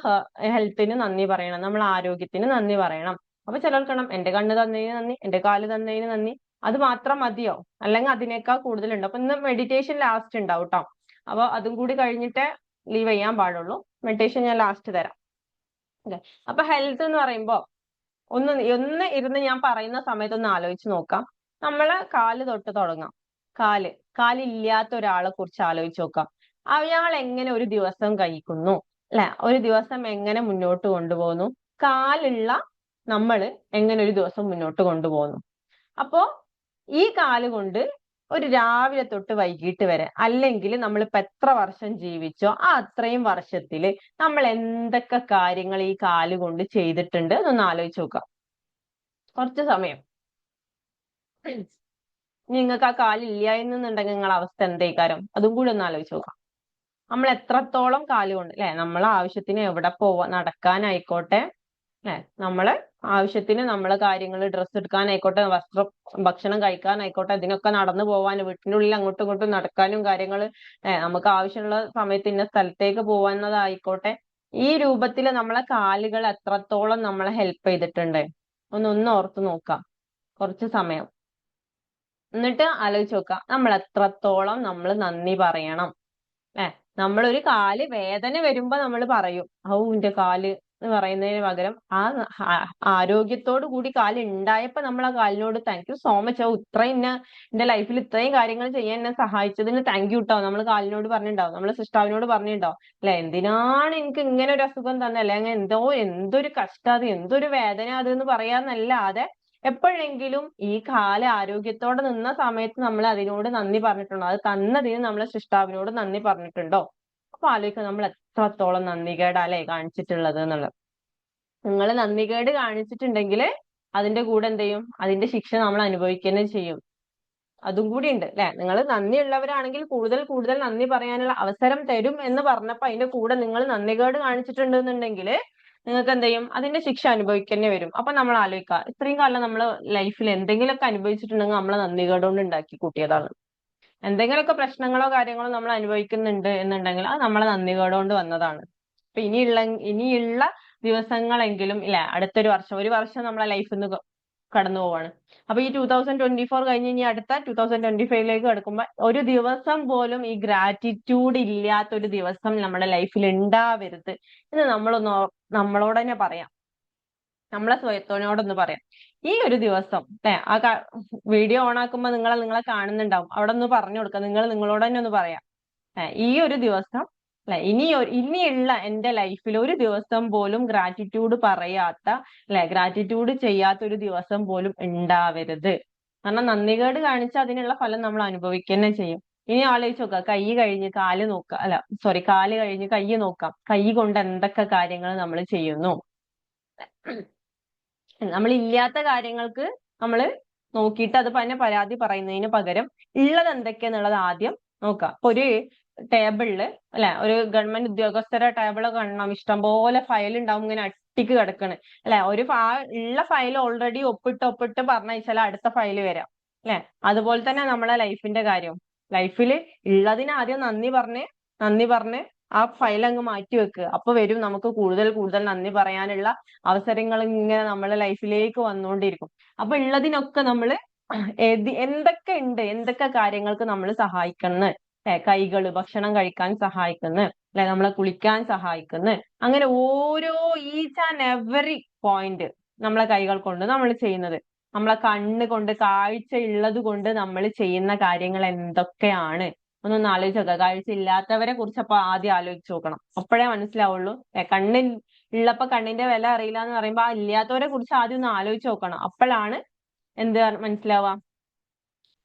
A: ഹെൽത്തിന് നന്ദി പറയണം, നമ്മൾ ആരോഗ്യത്തിന് നന്ദി പറയണം. അപ്പൊ ചിലർക്കണം എന്റെ കണ്ണ് തന്നതിന് നന്ദി, എന്റെ കാല് തന്നതിന് നന്ദി, അത് മാത്രം മതിയോ, അല്ലെങ്കിൽ അതിനേക്കാൾ കൂടുതലുണ്ട്. അപ്പൊ ഇന്ന് മെഡിറ്റേഷൻ ലാസ്റ്റ് ഉണ്ടാവും കേട്ടോ. അപ്പൊ അതും കൂടി കഴിഞ്ഞിട്ടേ ലീവ് ചെയ്യാൻ പാടുള്ളൂ. മെഡിറ്റേഷൻ ഞാൻ ലാസ്റ്റ് തരാം. അപ്പൊ ഹെൽത്ത് എന്ന് പറയുമ്പോ ഒന്ന് ഇരുന്ന് ഞാൻ പറയുന്ന സമയത്ത് ഒന്ന് ആലോചിച്ച് നോക്കാം. നമ്മളെ കാല് തൊട്ട് തുടങ്ങാം. കാലില്ലാത്ത ഒരാളെ കുറിച്ച് ആലോചിച്ച് നോക്കാം. അയാൾ എങ്ങനെ ഒരു ദിവസം കഴിക്കുന്നു, അല്ലെ, ഒരു ദിവസം എങ്ങനെ മുന്നോട്ട് കൊണ്ടുപോകുന്നു, കാലുള്ള നമ്മള് എങ്ങനെ ഒരു ദിവസം മുന്നോട്ട് കൊണ്ടുപോകുന്നു. അപ്പോ ഈ കാല് കൊണ്ട് ഒരു രാവിലെ തൊട്ട് വൈകിട്ട് വരെ, അല്ലെങ്കിൽ നമ്മളിപ്പോ എത്ര വർഷം ജീവിച്ചോ ആ അത്രയും വർഷത്തില് നമ്മൾ എന്തൊക്കെ കാര്യങ്ങൾ ഈ കാല് കൊണ്ട് ചെയ്തിട്ടുണ്ട് എന്നൊന്ന് ആലോചിച്ച് നോക്കാം. കുറച്ച് സമയം. നിങ്ങൾക്ക് ആ കാലില്ല എന്നുണ്ടെങ്കിൽ നിങ്ങളെ അവസ്ഥ എന്തേക്കാരം, അതും കൂടി ഒന്ന് ആലോചിച്ച് നോക്കാം. നമ്മൾ എത്രത്തോളം കാല് കൊണ്ട്, അല്ലെ, നമ്മളെ ആവശ്യത്തിന് എവിടെ നടക്കാനായിക്കോട്ടെ, അല്ലെ, നമ്മളെ ആവശ്യത്തിന് നമ്മളെ കാര്യങ്ങൾ, ഡ്രസ്സ് എടുക്കാനായിക്കോട്ടെ, ഭക്ഷണം കഴിക്കാനായിക്കോട്ടെ, ഇതിനൊക്കെ നടന്നു പോവാൻ, വീട്ടിന്റെ ഉള്ളിൽ അങ്ങോട്ടും ഇങ്ങോട്ടും നടക്കാനും കാര്യങ്ങൾ, നമുക്ക് ആവശ്യമുള്ള സമയത്ത് ഇന്ന സ്ഥലത്തേക്ക് പോവാന്നതായിക്കോട്ടെ, ഈ രൂപത്തിൽ നമ്മളെ കാലുകൾ എത്രത്തോളം നമ്മളെ ഹെൽപ്പ് ചെയ്തിട്ടുണ്ട് ഒന്ന് ഓർത്ത് നോക്കാം കുറച്ച് സമയം. എന്നിട്ട് ആലോചിച്ച് നോക്കാം നമ്മൾ എത്രത്തോളം നമ്മൾ നന്ദി പറയണം. നമ്മളൊരു കാല് വേദന വരുമ്പോ നമ്മൾ പറയും എന്റെ കാല് എന്ന് പറയുന്നതിന് പകരം ആരോഗ്യത്തോടു കൂടി കാല് ഉണ്ടായപ്പോ നമ്മൾ ആ കാലിനോട് താങ്ക് യു സോ മച്ച്, ഇത്രയും എന്റെ ലൈഫിൽ ഇത്രയും കാര്യങ്ങൾ ചെയ്യാൻ എന്നെ സഹായിച്ചതിന് താങ്ക് യു കേട്ടോ നമ്മൾ കാലിനോട് പറഞ്ഞിട്ടുണ്ടാവും, നമ്മൾ സൃഷ്ടാവിനോട് പറഞ്ഞിട്ടുണ്ടാവും. അല്ലെ, എന്തിനാണ് എനിക്ക് ഇങ്ങനെ ഒരു അസുഖം തന്നെ, അല്ലെങ്കിൽ എന്തൊരു കഷ്ടം അത്, എന്തൊരു വേദന അത് എന്ന് പറയാന്നല്ലാതെ എപ്പോഴെങ്കിലും ഈ കാല് ആരോഗ്യത്തോടെ നിന്ന സമയത്ത് നമ്മൾ അതിനോട് നന്ദി പറഞ്ഞിട്ടുണ്ടോ, അത് തന്നതിന് നമ്മൾ സൃഷ്ടാവിനോട് നന്ദി പറഞ്ഞിട്ടുണ്ടോ? അപ്പൊ ആലോചിക്കുക നമ്മൾ എത്രത്തോളം നന്ദികേടാ അല്ലെ കാണിച്ചിട്ടുള്ളത് എന്നുള്ളത്. നിങ്ങൾ നന്ദികേട് കാണിച്ചിട്ടുണ്ടെങ്കിൽ അതിന്റെ കൂടെ എന്ത് ചെയ്യും, അതിന്റെ ശിക്ഷ നമ്മൾ അനുഭവിക്കുന്നത് ചെയ്യും. അതും കൂടി ഉണ്ട് അല്ലെ. നിങ്ങൾ നന്ദിയുള്ളവരാണെങ്കിൽ കൂടുതൽ കൂടുതൽ നന്ദി പറയാനുള്ള അവസരം തരും എന്ന് പറഞ്ഞപ്പോ അതിന്റെ കൂടെ നിങ്ങൾ നന്ദികേട് കാണിച്ചിട്ടുണ്ടെന്നുണ്ടെങ്കിൽ നിങ്ങൾക്ക് എന്ത് ചെയ്യും, അതിന്റെ ശിക്ഷ അനുഭവിക്കേണ്ടി വരും. അപ്പൊ നമ്മൾ ആലോചിക്കുക, ഇത്രയും കാലം നമ്മൾ ലൈഫിൽ എന്തെങ്കിലുമൊക്കെ അനുഭവിച്ചിട്ടുണ്ടെങ്കിൽ നമ്മളെ നന്ദികേട് കൊണ്ട് ഉണ്ടാക്കി കൂട്ടിയതാണ്. എന്തെങ്കിലുമൊക്കെ പ്രശ്നങ്ങളോ കാര്യങ്ങളോ നമ്മൾ അനുഭവിക്കുന്നുണ്ട് എന്നുണ്ടെങ്കിൽ അത് നമ്മളെ നന്ദികേട് കൊണ്ട് വന്നതാണ്. അപ്പൊ ഇനിയുള്ള ദിവസങ്ങളെങ്കിലും ഇല്ല, അടുത്തൊരു ഒരു വർഷം നമ്മളെ ലൈഫിൽ നിന്ന് കടന്നു പോവാണ്. അപ്പൊ ഈ 2024 കഴിഞ്ഞ് ഇനി അടുത്ത 2025 കിടക്കുമ്പോ ഒരു ദിവസം പോലും ഈ ഗ്രാറ്റിറ്റ്യൂഡ് ഇല്ലാത്ത ഒരു ദിവസം നമ്മുടെ ലൈഫിൽ ഉണ്ടാവരുത് എന്ന് നമ്മളോട് തന്നെ പറയാം, നമ്മളെ സ്വയത്തോനോടൊന്ന് പറയാം. ഈ ഒരു ദിവസം ആ വീഡിയോ ഓൺ ആക്കുമ്പോ നിങ്ങളെ കാണുന്നുണ്ടാവും, അവിടെ ഒന്ന് പറഞ്ഞു കൊടുക്കുക, നിങ്ങളോട് തന്നെ ഒന്ന് പറയാം, ഈ ഒരു ദിവസം അല്ലെ? ഇനിയുള്ള എന്റെ ലൈഫിൽ ഒരു ദിവസം പോലും ഗ്രാറ്റിറ്റ്യൂഡ് പറയാത്ത, അല്ലെ, ഗ്രാറ്റിറ്റ്യൂഡ് ചെയ്യാത്ത ഒരു ദിവസം പോലും ഉണ്ടാവരുത്. കാരണം നന്ദികേട് കാണിച്ചാൽ അതിനുള്ള ഫലം നമ്മൾ അനുഭവിക്കുക തന്നെ ചെയ്യും. ഇനി ആലോചിച്ച് നോക്കുക, കൈ കഴിഞ്ഞ് കാല് നോക്കാം, അല്ല സോറി, കാല് കഴിഞ്ഞ് കൈ നോക്കാം. കൈ കൊണ്ട് എന്തൊക്കെ കാര്യങ്ങൾ നമ്മൾ ചെയ്യുന്നു. നമ്മൾ ഇല്ലാത്ത കാര്യങ്ങൾക്ക് നമ്മൾ നോക്കിയിട്ട് അത് തന്നെ പരാതി പറയുന്നതിന് പകരം ഉള്ളത് എന്തൊക്കെയാന്നുള്ളത് ആദ്യം നോക്കാം. ഇപ്പൊ ഒരു ടേബിളില്, അല്ലെ, ഒരു ഗവൺമെന്റ് ഉദ്യോഗസ്ഥരുടെ ടേബിളൊക്കെ കാണണം, ഇഷ്ടംപോലെ ഫയൽ ഉണ്ടാവും, ഇങ്ങനെ അട്ടിക്ക് കിടക്കണ്, അല്ലെ? ഉള്ള ഫയൽ ഓൾറെഡി ഒപ്പിട്ട് പറഞ്ഞാൽ അടുത്ത ഫയൽ വരാം, അല്ലെ? അതുപോലെ തന്നെ നമ്മളെ ലൈഫിന്റെ കാര്യം. ലൈഫിൽ ഉള്ളതിന് ആദ്യം നന്ദി പറഞ്ഞ് ആ ഫയൽ അങ്ങ് മാറ്റി വെക്കുക. അപ്പൊ വരും നമുക്ക് കൂടുതൽ കൂടുതൽ നന്ദി പറയാനുള്ള അവസരങ്ങൾ ഇങ്ങനെ നമ്മളെ ലൈഫിലേക്ക് വന്നുകൊണ്ടിരിക്കും. അപ്പൊ ഉള്ളതിനൊക്കെ നമ്മൾ എന്തൊക്കെ ഉണ്ട്, എന്തൊക്കെ കാര്യങ്ങൾക്ക് നമ്മൾ സഹായിക്കുന്നു, കൈകള് ഭക്ഷണം കഴിക്കാൻ സഹായിക്കുന്നു, അല്ലെ, നമ്മളെ കുളിക്കാൻ സഹായിക്കുന്നു, അങ്ങനെ ഓരോ ഈച്ച് ആൻഡ് എവറി പോയിന്റ് നമ്മളെ കൈകൾ കൊണ്ട് നമ്മൾ ചെയ്യുന്നത്, നമ്മളെ കണ്ണ് കൊണ്ട്, കാഴ്ച ഉള്ളത് കൊണ്ട് നമ്മൾ ചെയ്യുന്ന കാര്യങ്ങൾ എന്തൊക്കെയാണ് ഒന്നൊന്ന് ആലോചിച്ച് നോക്കുക. കാഴ്ച ഇല്ലാത്തവരെ കുറിച്ച് അപ്പൊ ആദ്യം ആലോചിച്ച് നോക്കണം, അപ്പോഴേ മനസ്സിലാവുള്ളൂ. കണ്ണിൽ ഉള്ളപ്പോ കണ്ണിന്റെ വില അറിയില്ല എന്ന് പറയുമ്പോ ആ ഇല്ലാത്തവരെ കുറിച്ച് ആദ്യം ഒന്ന് ആലോചിച്ച് നോക്കണം. അപ്പോഴാണ് എന്ത് മനസ്സിലാവുക,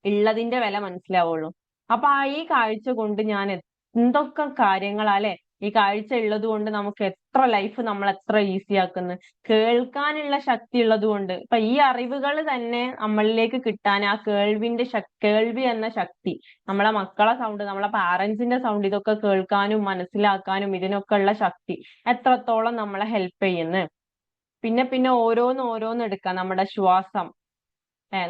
A: ഉള്ളതിന്റെ വില മനസ്സിലാവുള്ളൂ. അപ്പൊ ഈ കാഴ്ച കൊണ്ട് ഞാൻ എന്തൊക്കെ കാര്യങ്ങളാല്ലേ, ഈ കാഴ്ച ഉള്ളത് കൊണ്ട് നമുക്ക് എത്ര ലൈഫ് നമ്മൾ എത്ര ഈസി ആക്കുന്നു. കേൾക്കാനുള്ള ശക്തി ഉള്ളത് കൊണ്ട് ഇപ്പൊ ഈ അറിവുകൾ തന്നെ നമ്മളിലേക്ക് കിട്ടാൻ ആ കേൾവി എന്ന ശക്തി, നമ്മളെ മക്കളെ സൗണ്ട്, നമ്മളെ പാരന്റ്സിന്റെ സൗണ്ട്, ഇതൊക്കെ കേൾക്കാനും മനസ്സിലാക്കാനും ഇതിനൊക്കെ ഉള്ള ശക്തി എത്രത്തോളം നമ്മളെ ഹെൽപ്പ് ചെയ്യുന്നു. പിന്നെ ഓരോന്ന് എടുക്കാം. നമ്മുടെ ശ്വാസം,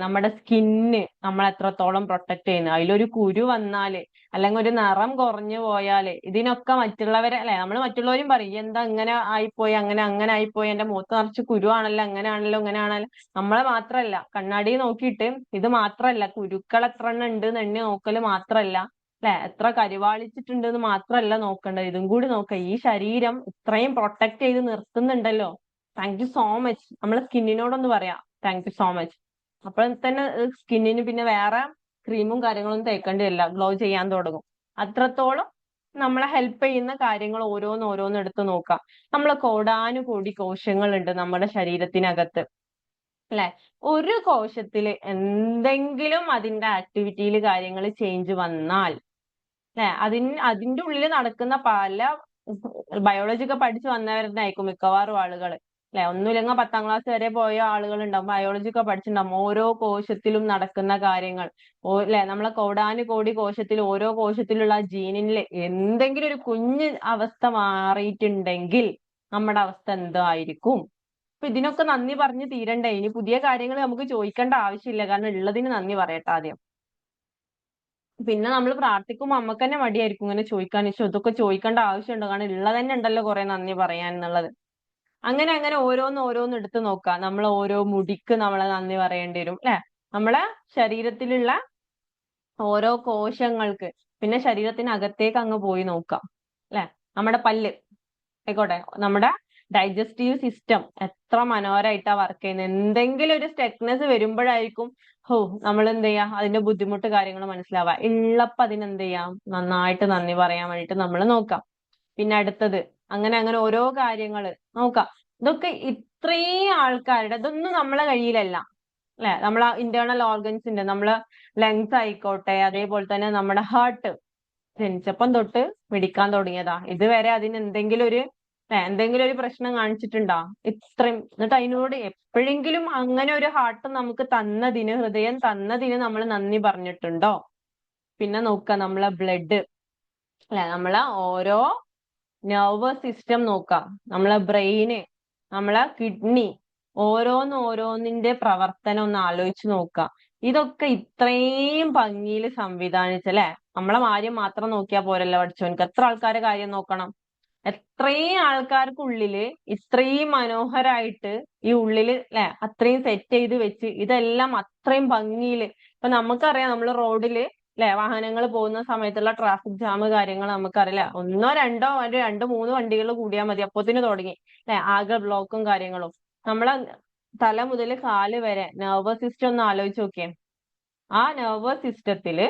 A: നമ്മുടെ സ്കിന്ന് നമ്മൾ എത്രത്തോളം പ്രൊട്ടക്ട് ചെയ്യുന്നു. അതിലൊരു കുരു വന്നാല്, അല്ലെങ്കിൽ ഒരു നിറം കുറഞ്ഞു പോയാല്, ഇതിനൊക്കെ മറ്റുള്ളവരെ, അല്ലെ, നമ്മൾ മറ്റുള്ളവരും പറയും എന്താ ഇങ്ങനെ ആയിപ്പോയി, അങ്ങനെ ആയിപ്പോയി, എന്റെ മുഖത്ത് നിറച്ച് കുരുവാണല്ലോ, ഇങ്ങനെയാണല്ലോ. നമ്മളെ മാത്രല്ല, കണ്ണാടി നോക്കിയിട്ട് ഇത് മാത്രല്ല, കുരുക്കൾ എത്ര എണ്ണം ഉണ്ട് എന്ന് എണ്ണി നോക്കല് മാത്രല്ല, അല്ലെ, എത്ര കരിവാളിച്ചിട്ടുണ്ട് എന്ന് മാത്രല്ല നോക്കേണ്ടത്, ഇതും കൂടി നോക്കുക. ഈ ശരീരം ഇത്രയും പ്രൊട്ടക്ട് ചെയ്ത് നിർത്തുന്നുണ്ടല്ലോ, താങ്ക് യു സോ മച്ച്. നമ്മളെ സ്കിന്നിനോടൊന്ന് പറയാം താങ്ക് യു സോ മച്ച്. അപ്പോൾ തന്നെ സ്കിന്നിന് പിന്നെ വേറെ ക്രീമും കാര്യങ്ങളൊന്നും തേക്കേണ്ടി വരില്ല, ഗ്ലോ ചെയ്യാൻ തുടങ്ങും. അത്രത്തോളം നമ്മളെ ഹെൽപ്പ് ചെയ്യുന്ന കാര്യങ്ങൾ ഓരോന്ന് എടുത്ത് നോക്കാം. നമ്മളെ കോടാനുകോടി കോശങ്ങളുണ്ട് നമ്മുടെ ശരീരത്തിനകത്ത്, അല്ലെ? ഒരു കോശത്തില് എന്തെങ്കിലും അതിന്റെ ആക്ടിവിറ്റിയിൽ കാര്യങ്ങൾ ചേഞ്ച് വന്നാൽ, അല്ലെ, അതിന്റെ ഉള്ളിൽ നടക്കുന്ന പല ബയോളജി ഒക്കെ പഠിച്ചു വന്നവരുന്നായിരിക്കും മിക്കവാറും ആളുകൾ, അല്ലെ? ഒന്നുമില്ലെങ്കിൽ 10ാം ക്ലാസ് വരെ പോയ ആളുകൾ ഉണ്ടാവും, ബയോളജി ഒക്കെ പഠിച്ചിട്ടുണ്ടാവും. ഓരോ കോശത്തിലും നടക്കുന്ന കാര്യങ്ങൾ, അല്ലെ, നമ്മളെ കോടാനുകോടി കോശത്തിൽ ഓരോ കോശത്തിലുള്ള ജീനിൽ എന്തെങ്കിലും ഒരു കുഞ്ഞ് അവസ്ഥ മാറിയിട്ടുണ്ടെങ്കിൽ നമ്മുടെ അവസ്ഥ എന്തായിരിക്കും? അപ്പൊ ഇതിനൊക്കെ നന്ദി പറഞ്ഞ് തീരണ്ടേ? ഇനി പുതിയ കാര്യങ്ങൾ നമുക്ക് ചോദിക്കേണ്ട ആവശ്യമില്ല, കാരണം ഉള്ളതിന് നന്ദി പറയട്ടെ ആദ്യം. പിന്നെ നമ്മൾ പ്രാർത്ഥിക്കുമ്പോൾ നമുക്ക് തന്നെ മടിയായിരിക്കും ഇങ്ങനെ ചോദിക്കാൻ. ഇതൊക്കെ ചോദിക്കേണ്ട ആവശ്യമുണ്ടോ, കാരണം ഉള്ളത് തന്നെ ഉണ്ടല്ലോ കുറെ നന്ദി പറയാൻ എന്നുള്ളത്. അങ്ങനെ ഓരോന്ന് എടുത്ത് നോക്കാം. നമ്മൾ ഓരോ മുടിക്ക് നമ്മളെ നന്ദി പറയേണ്ടി വരും, അല്ലെ? നമ്മളെ ശരീരത്തിലുള്ള ഓരോ കോശങ്ങൾക്ക്, പിന്നെ ശരീരത്തിനകത്തേക്ക് അങ്ങ് പോയി നോക്കാം, അല്ലെ? നമ്മുടെ പല്ല് ആയിക്കോട്ടെ, നമ്മുടെ ഡൈജസ്റ്റീവ് സിസ്റ്റം എത്ര മനോഹരമായിട്ടാ വർക്ക് ചെയ്യുന്നത്. എന്തെങ്കിലും ഒരു സ്റ്റെക്നെസ് വരുമ്പോഴായിരിക്കും നമ്മൾ എന്ത് ചെയ്യാ, അതിന്റെ ബുദ്ധിമുട്ട് കാര്യങ്ങൾ മനസ്സിലാവുക. ഉള്ളപ്പോ അതിനെന്ത് ചെയ്യാം, നന്നായിട്ട് നന്ദി പറയാൻ വേണ്ടിയിട്ട് നമ്മൾ നോക്കാം. പിന്നെ അടുത്തത് അങ്ങനെ ഓരോ കാര്യങ്ങൾ നോക്കാം. ഇതൊക്കെ ഇത്രയും ആൾക്കാരുടെ, ഇതൊന്നും നമ്മളെ കയ്യിലല്ല, അല്ലെ? നമ്മളെ ഇന്റേണൽ ഓർഗൻസിന്റെ, നമ്മളെ ലങ്സ് ആയിക്കോട്ടെ, അതേപോലെ തന്നെ നമ്മുടെ ഹാർട്ട് ജനിച്ചപ്പം തൊട്ട് പിടിക്കാൻ തുടങ്ങിയതാ. ഇതുവരെ അതിന് എന്തെങ്കിലും ഒരു പ്രശ്നം കാണിച്ചിട്ടുണ്ടോ? ഇത്രയും, എന്നിട്ട് അതിനോട് എപ്പോഴെങ്കിലും അങ്ങനെ ഒരു ഹാർട്ട് നമുക്ക് തന്നതിന്, ഹൃദയം തന്നതിന് നമ്മൾ നന്ദി പറഞ്ഞിട്ടുണ്ടോ? പിന്നെ നോക്കുക നമ്മളെ ബ്ലഡ്, അല്ലെ, നമ്മളെ ഓരോ നെർവസ് സിസ്റ്റം നോക്കാം, നമ്മളെ ബ്രെയിന്, നമ്മളെ കിഡ്നി, ഓരോന്നിന്റെ പ്രവർത്തനം ഒന്ന് ആലോചിച്ച് നോക്കാം. ഇതൊക്കെ ഇത്രയും ഭംഗിയിൽ സംവിധാനിച്ചല്ലേ? നമ്മളെ കാര്യം മാത്രം നോക്കിയാൽ പോരല്ലോ പഠിച്ചോനിക്ക്, എത്ര ആൾക്കാരെ കാര്യം നോക്കണം? എത്രയും ആൾക്കാർക്കുള്ളില് ഇത്രയും മനോഹരായിട്ട് ഈ ഉള്ളില്, അല്ലെ, അത്രയും സെറ്റ് ചെയ്ത് വെച്ച് ഇതെല്ലാം അത്രയും ഭംഗിയില്. ഇപ്പൊ നമുക്കറിയാം, നമ്മൾ റോഡില്, അല്ലെ, വാഹനങ്ങൾ പോകുന്ന സമയത്തുള്ള ട്രാഫിക് ജാം കാര്യങ്ങൾ നമുക്കറിയില്ല. ഒന്നോ രണ്ടോ രണ്ട് മൂന്ന് വണ്ടികൾ കൂടിയാൽ മതി, അപ്പത്തിന് തുടങ്ങി, അല്ലെ, ആകെ ബ്ലോക്കും കാര്യങ്ങളും. നമ്മളെ തല മുതൽ കാല് വരെ നെർവസ് സിസ്റ്റം ഒന്ന് ആലോചിച്ച് നോക്കിയേ. ആ നെർവസ് സിസ്റ്റത്തില്,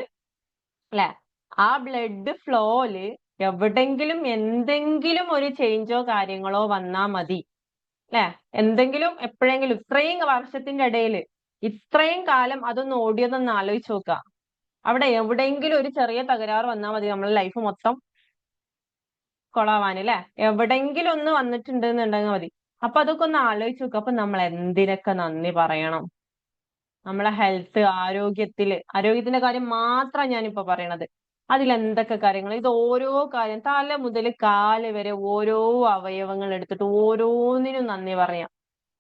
A: അല്ലെ, ആ ബ്ലഡ് ഫ്ലോയില് എവിടെങ്കിലും എന്തെങ്കിലും ഒരു ചേഞ്ചോ കാര്യങ്ങളോ വന്നാ മതി അല്ലെ? എന്തെങ്കിലും എപ്പോഴെങ്കിലും ഇത്രയും വർഷത്തിന്റെ ഇടയിൽ ഇത്രയും കാലം അതൊന്ന് ഓടിയതൊന്ന് ആലോചിച്ച് നോക്കുക. അവിടെ എവിടെയെങ്കിലും ഒരു ചെറിയ തകരാറ് വന്നാൽ മതി നമ്മളെ ലൈഫ് മൊത്തം കൊളാവാൻ അല്ലെ? എവിടെയെങ്കിലും ഒന്ന് വന്നിട്ടുണ്ട് എന്നുണ്ടെങ്കിൽ മതി. അപ്പൊ അതൊക്കെ ഒന്ന് ആലോചിച്ച് നോക്കുക. അപ്പൊ നമ്മൾ എന്തിനൊക്കെ നന്ദി പറയണം? നമ്മളെ ഹെൽത്ത്, ആരോഗ്യത്തിന്റെ കാര്യം മാത്രമാണ് ഞാനിപ്പോ പറയണത്. അതിൽ എന്തൊക്കെ കാര്യങ്ങൾ, ഇത് ഓരോ കാര്യം തല മുതൽ കാല് വരെ ഓരോ അവയവങ്ങൾ എടുത്തിട്ട് ഓരോന്നിനും നന്ദി പറയാം.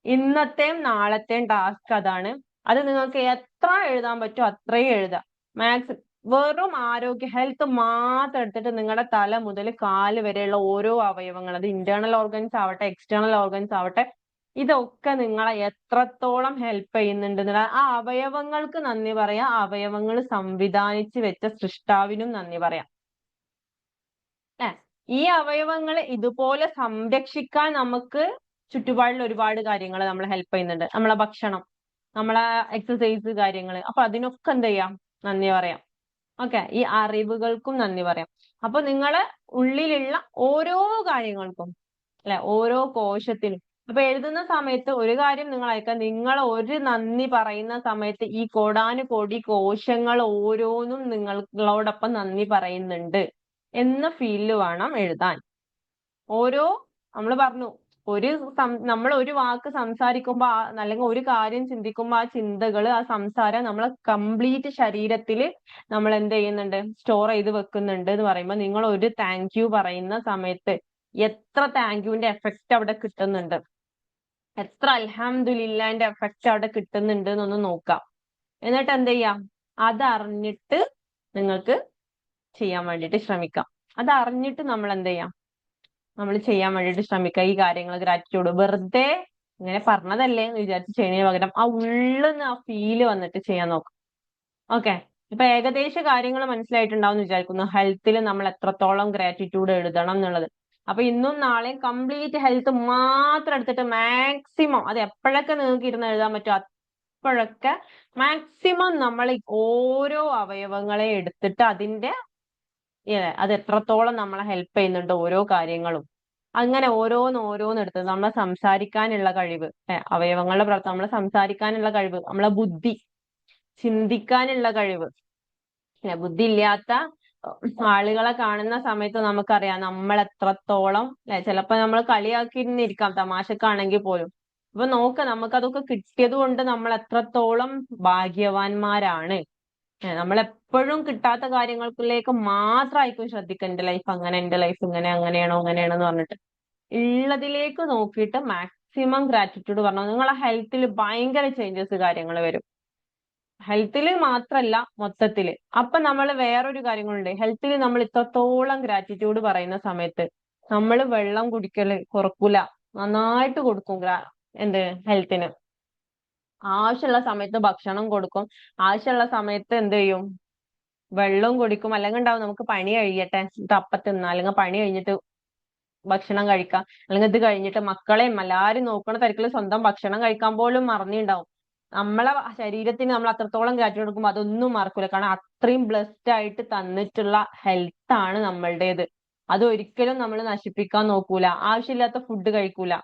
A: ഇന്നത്തെയും നാളത്തെയും ടാസ്ക് അതാണ്. അത് നിങ്ങൾക്ക് എത്ര എഴുതാൻ പറ്റുമോ അത്രയും എഴുതാം. മാക്സ് വെറും ആരോഗ്യ ഹെൽത്ത് മാത്രം എടുത്തിട്ട് നിങ്ങളുടെ തല മുതൽ കാല് വരെയുള്ള ഓരോ അവയവങ്ങൾ, അത് ഇന്റേണൽ ഓർഗൻസ് ആവട്ടെ എക്സ്റ്റേണൽ ഓർഗൻസ് ആവട്ടെ, ഇതൊക്കെ നിങ്ങളെ എത്രത്തോളം ഹെൽപ്പ് ചെയ്യുന്നുണ്ട്. ആ അവയവങ്ങൾക്ക് നന്ദി പറയാം, അവയവങ്ങൾ സംവിധാനിച്ച് വെച്ച സൃഷ്ടാവിനും നന്ദി പറയാം. ഈ അവയവങ്ങൾ ഇതുപോലെ സംരക്ഷിക്കാൻ നമുക്ക് ചുറ്റുപാടിൽ ഒരുപാട് കാര്യങ്ങൾ നമ്മളെ ഹെൽപ്പ് ചെയ്യുന്നുണ്ട്. നമ്മളെ ഭക്ഷണം, നമ്മളെ എക്സസൈസ് കാര്യങ്ങൾ. അപ്പൊ അതിനൊക്കെ എന്ത് ചെയ്യാം? നന്ദി പറയാം. ഓക്കെ, ഈ അറിവുകൾക്കും നന്ദി പറയാം. അപ്പൊ നിങ്ങളെ ഉള്ളിലുള്ള ഓരോ കാര്യങ്ങൾക്കും അല്ലെ, ഓരോ കോശത്തിനും. അപ്പൊ എഴുതുന്ന സമയത്ത് ഒരു കാര്യം നിങ്ങൾ അയക്കാം, നിങ്ങൾ ഒരു നന്ദി പറയുന്ന സമയത്ത് ഈ കോടാനുകോടി കോശങ്ങൾ ഓരോന്നും നിങ്ങളോടൊപ്പം നന്ദി പറയുന്നുണ്ട് എന്ന ഫീലിൽ വേണം എഴുതാൻ. ഓരോ നമ്മൾ പറഞ്ഞു, നമ്മൾ ഒരു വാക്ക് സംസാരിക്കുമ്പോ അല്ലെങ്കിൽ ഒരു കാര്യം ചിന്തിക്കുമ്പോ ആ ചിന്തകൾ, ആ സംസാരം നമ്മളെ കംപ്ലീറ്റ് ശരീരത്തിൽ നമ്മൾ എന്ത് ചെയ്യുന്നുണ്ട്? സ്റ്റോർ ചെയ്ത് വെക്കുന്നുണ്ട് എന്ന് പറയുമ്പോൾ നിങ്ങൾ ഒരു താങ്ക് യു പറയുന്ന സമയത്ത് എത്ര താങ്ക് യുവിന്റെ എഫക്റ്റ് അവിടെ കിട്ടുന്നുണ്ട്, എത്ര അൽഹംദുലില്ലാന്റെ എഫക്റ്റ് അവിടെ കിട്ടുന്നുണ്ട് എന്നൊന്ന് നോക്കാം. എന്നിട്ട് എന്ത് ചെയ്യാം? അതറിഞ്ഞിട്ട് നിങ്ങൾക്ക് ചെയ്യാൻ വേണ്ടിയിട്ട് ശ്രമിക്കാം. അതറിഞ്ഞിട്ട് നമ്മൾ എന്ത് ചെയ്യാം? നമ്മൾ ചെയ്യാൻ വേണ്ടിയിട്ട് ശ്രമിക്കുക. ഈ കാര്യങ്ങൾ ഗ്രാറ്റിറ്റ്യൂഡ് വെറുതെ ഇങ്ങനെ പറഞ്ഞതല്ലേ എന്ന് വിചാരിച്ച് ചെയ്യുന്നതിന് പകരം ആ ഉള്ളിന്ന് ആ ഫീല് വന്നിട്ട് ചെയ്യാൻ നോക്കാം. ഓക്കെ, ഇപ്പൊ ഏകദേശ കാര്യങ്ങൾ മനസ്സിലായിട്ടുണ്ടാവും എന്ന് വിചാരിക്കുന്നു. ഹെൽത്തിൽ നമ്മൾ എത്രത്തോളം ഗ്രാറ്റിറ്റ്യൂഡ് എഴുതണം എന്നുള്ളത്. അപ്പൊ ഇന്നും നാളെയും കംപ്ലീറ്റ് ഹെൽത്ത് മാത്രം എടുത്തിട്ട് മാക്സിമം, അത് എപ്പോഴൊക്കെ നിങ്ങൾക്ക് ഇരുന്ന് എഴുതാൻ പറ്റുമോ അപ്പോഴൊക്കെ മാക്സിമം നമ്മൾ ഓരോ അവയവങ്ങളെ എടുത്തിട്ട് അതിന്റെ അത് എത്രത്തോളം നമ്മളെ ഹെൽപ്പ് ചെയ്യുന്നുണ്ട് ഓരോ കാര്യങ്ങളും, അങ്ങനെ ഓരോന്ന് എടുത്തത്. നമ്മളെ സംസാരിക്കാനുള്ള കഴിവ്, അവയവങ്ങളുടെ പ്രവർത്തനം, നമ്മളെ സംസാരിക്കാനുള്ള കഴിവ്, നമ്മളെ ബുദ്ധി, ചിന്തിക്കാനുള്ള കഴിവ്. ബുദ്ധി ഇല്ലാത്ത ആളുകളെ കാണുന്ന സമയത്ത് നമുക്കറിയാം നമ്മൾ എത്രത്തോളം ചിലപ്പോ നമ്മൾ കളിയാക്കിയിരുന്നിരിക്കാം തമാശക്കാണെങ്കിൽ പോലും. അപ്പൊ നമുക്കതൊക്കെ കിട്ടിയത് കൊണ്ട് നമ്മൾ എത്രത്തോളം ഭാഗ്യവാന്മാരാണ്. നമ്മളെപ്പോഴും കിട്ടാത്ത കാര്യങ്ങളിലേക്ക് മാത്രമായിരിക്കും ശ്രദ്ധിക്കുക. എന്റെ ലൈഫ് അങ്ങനെ, എന്റെ ലൈഫ് ഇങ്ങനെ, അങ്ങനെയാണോ എന്ന് പറഞ്ഞിട്ട് ഉള്ളതിലേക്ക് നോക്കിയിട്ട് മാക്സിമം ഗ്രാറ്റിറ്റ്യൂഡ് പറഞ്ഞു നിങ്ങളെ ഹെൽത്തിൽ ഭയങ്കര ചേഞ്ചസ് കാര്യങ്ങൾ വരും. ഹെൽത്തിൽ മാത്രല്ല മൊത്തത്തില്. അപ്പൊ നമ്മൾ വേറൊരു കാര്യങ്ങളുണ്ട്, ഹെൽത്തിൽ നമ്മൾ ഇത്രത്തോളം ഗ്രാറ്റിറ്റ്യൂഡ് പറയുന്ന സമയത്ത് നമ്മൾ വെള്ളം കുടിക്കല് കുറക്കൂല, നന്നായിട്ട് കൊടുക്കും. എന്ത് ഹെൽത്തിന് ആവശ്യമുള്ള സമയത്ത് ഭക്ഷണം കൊടുക്കും, ആവശ്യമുള്ള സമയത്ത് എന്ത് ചെയ്യും? വെള്ളം കുടിക്കും. അല്ലെങ്കിൽ ഉണ്ടാവും നമുക്ക് പണി കഴിയട്ടെ അപ്പ തിന്നാ, അല്ലെങ്കിൽ പണി കഴിഞ്ഞിട്ട് ഭക്ഷണം കഴിക്കാം, അല്ലെങ്കിൽ ഇത് കഴിഞ്ഞിട്ട് മക്കളെയും എല്ലാരും നോക്കണ തിരക്കിൽ സ്വന്തം ഭക്ഷണം കഴിക്കാൻ പോലും മറന്നിണ്ടാവും. നമ്മളെ ശരീരത്തിന് നമ്മൾ അത്രത്തോളം ഗ്രാറ്റിറ്റ്യൂഡ് കൊടുക്കുമ്പോൾ അതൊന്നും മറക്കൂല. കാരണം അത്രയും ബ്ലെസ്ഡ് ആയിട്ട് തന്നിട്ടുള്ള ഹെൽത്ത് ആണ് നമ്മളുടേത്. അത് ഒരിക്കലും നമ്മൾ നശിപ്പിക്കാൻ നോക്കൂല. ആവശ്യമില്ലാത്ത ഫുഡ് കഴിക്കൂല.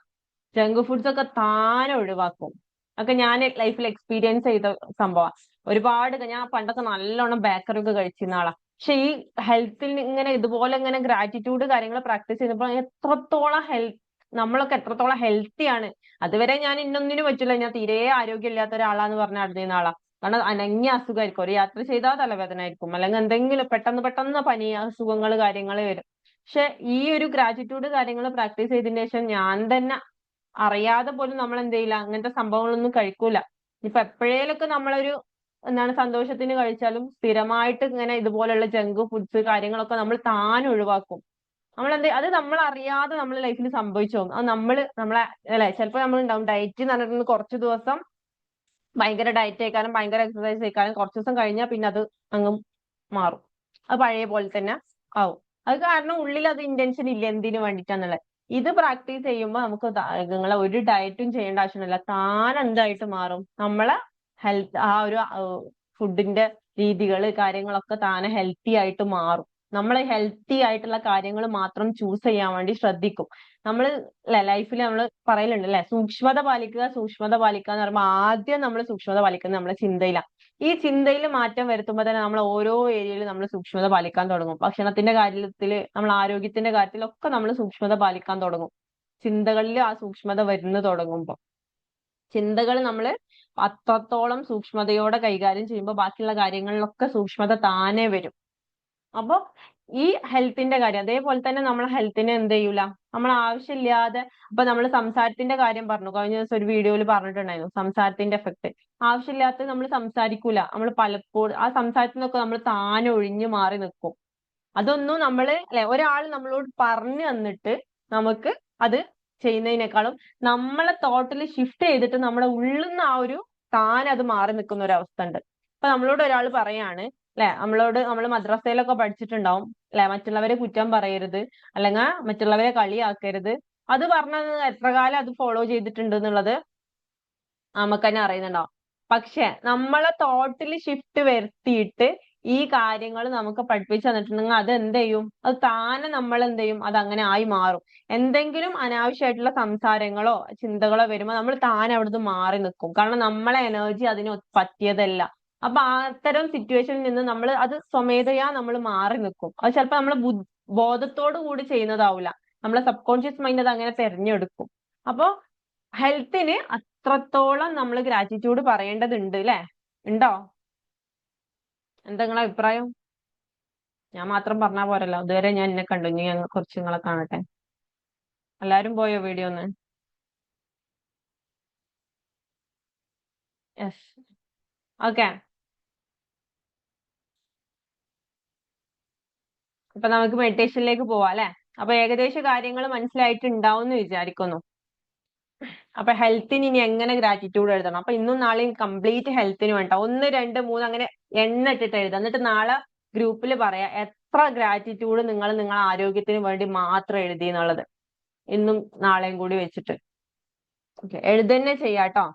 A: ജങ്ക് ഫുഡ്സ് ഒക്കെ താനെ ഒഴിവാക്കും. ഒക്കെ ഞാൻ ലൈഫിൽ എക്സ്പീരിയൻസ് ചെയ്ത സംഭവം. ഒരുപാട് ഞാൻ പണ്ടൊക്കെ നല്ലോണം ബേക്കറി ഒക്കെ കഴിച്ചിരുന്ന ആളാ. പക്ഷെ ഈ ഹെൽത്തിൽ ഇങ്ങനെ ഇതുപോലെ ഇങ്ങനെ ഗ്രാറ്റിറ്റ്യൂഡ് കാര്യങ്ങൾ പ്രാക്ടീസ് ചെയ്തപ്പോൾ എത്രത്തോളം നമ്മളൊക്കെ എത്രത്തോളം ഹെൽത്തി ആണ്. അതുവരെ ഞാൻ ഇന്നൊന്നിനും പറ്റില്ല, ഞാൻ തീരെ ആരോഗ്യമില്ലാത്ത ഒരാളാന്ന് പറഞ്ഞ് നടന്നിരുന്ന ആളാ. കാരണം അനങ്ങിയ അസുഖമായിരിക്കും, ഒരു യാത്ര ചെയ്താൽ തലവേദന ആയിരിക്കും, അല്ലെങ്കിൽ എന്തെങ്കിലും പെട്ടെന്ന് പനി അസുഖങ്ങൾ കാര്യങ്ങൾ വരും. പക്ഷെ ഈ ഒരു ഗ്രാറ്റിറ്റ്യൂഡ് കാര്യങ്ങൾ പ്രാക്ടീസ് ചെയ്തതിനു ശേഷം ഞാൻ തന്നെ അറിയാതെ പോലും നമ്മൾ എന്ത് ചെയ്യില്ല, അങ്ങനത്തെ സംഭവങ്ങളൊന്നും കഴിക്കൂല. ഇപ്പൊ എപ്പോഴേലൊക്കെ നമ്മളൊരു സന്തോഷത്തിന് കഴിച്ചാലും സ്ഥിരമായിട്ട് ഇങ്ങനെ ഇതുപോലുള്ള ജങ്ക് ഫുഡ്സ് കാര്യങ്ങളൊക്കെ നമ്മൾ താൻ ഒഴിവാക്കും. അത് നമ്മൾ അറിയാതെ നമ്മുടെ ലൈഫിൽ സംഭവിച്ചു പോകും. അത് നമ്മളെ അല്ലെ, ചിലപ്പോൾ നമ്മൾ ഉണ്ടാവും ഡയറ്റ് എന്ന് പറഞ്ഞിട്ട് കുറച്ച് ദിവസം ഭയങ്കര ഡയറ്റ് ആയിക്കാനും ഭയങ്കര എക്സസൈസ് ആയിക്കാനും കുറച്ച് ദിവസം കഴിഞ്ഞാൽ പിന്നെ അത് അങ്ങ് മാറും. അത് പഴയ പോലെ തന്നെ ആവും. അത് കാരണം ഉള്ളിൽ അത് ഇന്റൻഷൻ ഇല്ല എന്തിനു വേണ്ടിയിട്ടാന്നുള്ളത്. ഇത് പ്രാക്ടീസ് ചെയ്യുമ്പോൾ നമുക്ക് നിങ്ങളെ ഒരു ഡയറ്റും ചെയ്യേണ്ട ആവശ്യമില്ല, താൻ എന്തായിട്ട് മാറും? നമ്മളെ ഹെൽത്ത്, ആ ഒരു ഫുഡിന്റെ രീതികള് കാര്യങ്ങളൊക്കെ താനെ ഹെൽത്തി ആയിട്ട് മാറും. നമ്മൾ ഹെൽത്തി ആയിട്ടുള്ള കാര്യങ്ങൾ മാത്രം ചൂസ് ചെയ്യാൻ വേണ്ടി ശ്രദ്ധിക്കും. നമ്മൾ ലൈഫിൽ നമ്മൾ പറയലുണ്ട് അല്ലെ, സൂക്ഷ്മത പാലിക്കുക എന്ന് പറയുമ്പോൾ ആദ്യം നമ്മൾ സൂക്ഷ്മത പാലിക്കുന്നത് നമ്മളെ ചിന്തയിലാണ്. ഈ ചിന്തയിൽ മാറ്റം വരുത്തുമ്പോൾ തന്നെ നമ്മൾ ഓരോ ഏരിയയിലും നമ്മൾ സൂക്ഷ്മത പാലിക്കാൻ തുടങ്ങും. ഭക്ഷണത്തിന്റെ കാര്യത്തിൽ, നമ്മൾ ആരോഗ്യത്തിന്റെ കാര്യത്തിലൊക്കെ നമ്മൾ സൂക്ഷ്മത പാലിക്കാൻ തുടങ്ങും. ചിന്തകളിൽ ആ സൂക്ഷ്മത വരുന്നു തുടങ്ങുമ്പോൾ, ചിന്തകൾ നമ്മൾ അത്രത്തോളം സൂക്ഷ്മതയോടെ കൈകാര്യം ചെയ്യുമ്പോൾ ബാക്കിയുള്ള കാര്യങ്ങളിലൊക്കെ സൂക്ഷ്മത താനെ വരും. അപ്പൊ ഈ ഹെൽത്തിന്റെ കാര്യം അതേപോലെ തന്നെ നമ്മളെ ഹെൽത്തിനെ എന്ത് ചെയ്യൂല, നമ്മൾ ആവശ്യമില്ലാതെ, അപ്പൊ നമ്മൾ സംസാരത്തിന്റെ കാര്യം പറഞ്ഞു, കഴിഞ്ഞ ദിവസം ഒരു വീഡിയോയിൽ പറഞ്ഞിട്ടുണ്ടായിരുന്നു സംസാരത്തിന്റെ എഫക്ട്. ആവശ്യമില്ലാത്ത നമ്മൾ സംസാരിക്കൂല, നമ്മൾ പലപ്പോഴും ആ സംസാരത്തിൽ നിന്നൊക്കെ നമ്മൾ താനെ ഒഴിഞ്ഞു മാറി നിൽക്കും. അതൊന്നും നമ്മൾ അല്ലെ, ഒരാൾ നമ്മളോട് പറഞ്ഞു തന്നിട്ട് നമുക്ക് അത് ചെയ്യുന്നതിനേക്കാളും നമ്മളെ തോട്ടിൽ ഷിഫ്റ്റ് ചെയ്തിട്ട് നമ്മുടെ ഉള്ളിൽ നിന്ന് ആ ഒരു താനെ അത് മാറി നിൽക്കുന്ന ഒരു അവസ്ഥ ഉണ്ട്. ഇപ്പൊ നമ്മളോട് ഒരാൾ പറയാണ് അല്ലെ, നമ്മൾ മദ്രസയിലൊക്കെ പഠിച്ചിട്ടുണ്ടാവും അല്ലെ, മറ്റുള്ളവരെ കുറ്റം പറയരുത്, അല്ലെങ്കിൽ മറ്റുള്ളവരെ കളിയാക്കരുത്. അത് പറഞ്ഞത് എത്ര കാലം അത് ഫോളോ ചെയ്തിട്ടുണ്ട് എന്നുള്ളത് നമുക്ക് തന്നെ അറിയുന്നുണ്ടാവും. പക്ഷെ നമ്മളെ തോട്ടിൽ ഷിഫ്റ്റ് വരുത്തിയിട്ട് ഈ കാര്യങ്ങൾ നമുക്ക് പഠിപ്പിച്ചു തന്നിട്ടുണ്ടെങ്കിൽ അത് എന്ത് ചെയ്യും, അത് താനെ നമ്മൾ എന്ത് ചെയ്യും, അത് അങ്ങനെ ആയി മാറും. എന്തെങ്കിലും അനാവശ്യമായിട്ടുള്ള സംസാരങ്ങളോ ചിന്തകളോ വരുമ്പോൾ നമ്മൾ താനെ അവിടുന്ന് മാറി നിൽക്കും. കാരണം നമ്മളെ എനർജി അതിന് പറ്റിയതല്ല. അപ്പൊ അത്തരം സിറ്റുവേഷനിൽ നിന്ന് നമ്മൾ അത് സ്വമേധയാ നമ്മൾ മാറി നിൽക്കും. അത് ചിലപ്പോൾ നമ്മൾ ബോധത്തോടു കൂടി ചെയ്യുന്നതാവില്ല, നമ്മളെ സബ് കോൺഷ്യസ് മൈൻഡ് അത് അങ്ങനെ തെരഞ്ഞെടുക്കും. അപ്പൊ ഹെൽത്തിന് അത്രത്തോളം നമ്മൾ ഗ്രാറ്റിറ്റ്യൂഡ് പറയേണ്ടതുണ്ട് അല്ലെ? ഉണ്ടോ? എന്താ നിങ്ങളെ അഭിപ്രായം? ഞാൻ മാത്രം പറഞ്ഞാൽ പോരല്ലോ, ഇതുവരെ ഞാൻ എന്നെ കണ്ടു, ഇനി ഞാൻ കുറച്ച് നിങ്ങളെ കാണട്ടെ. എല്ലാരും പോയോ വീഡിയോ ഒന്ന്? Yes, okay. അപ്പൊ നമുക്ക് മെഡിറ്റേഷനിലേക്ക് പോവാം അല്ലെ? അപ്പൊ ഏകദേശ കാര്യങ്ങൾ മനസ്സിലായിട്ടുണ്ടാവും എന്ന് വിചാരിക്കുന്നു. അപ്പൊ ഹെൽത്തിന് ഇനി എങ്ങനെ ഗ്രാറ്റിറ്റ്യൂഡ് എഴുതണം? അപ്പൊ ഇന്നും നാളെയും കംപ്ലീറ്റ് ഹെൽത്തിന് വേണ്ട 1, 2, 3 അങ്ങനെ എണ്ണ ഇട്ടിട്ട് എഴുതാം. എന്നിട്ട് നാളെ ഗ്രൂപ്പിൽ പറയാം എത്ര ഗ്രാറ്റിറ്റ്യൂഡ് നിങ്ങൾ നിങ്ങളെ ആരോഗ്യത്തിന് വേണ്ടി മാത്രം എഴുതി എന്നുള്ളത്. ഇന്നും നാളെയും കൂടി വെച്ചിട്ട് ഓക്കെ, എഴുതന്നെ ചെയ്യാട്ടോ.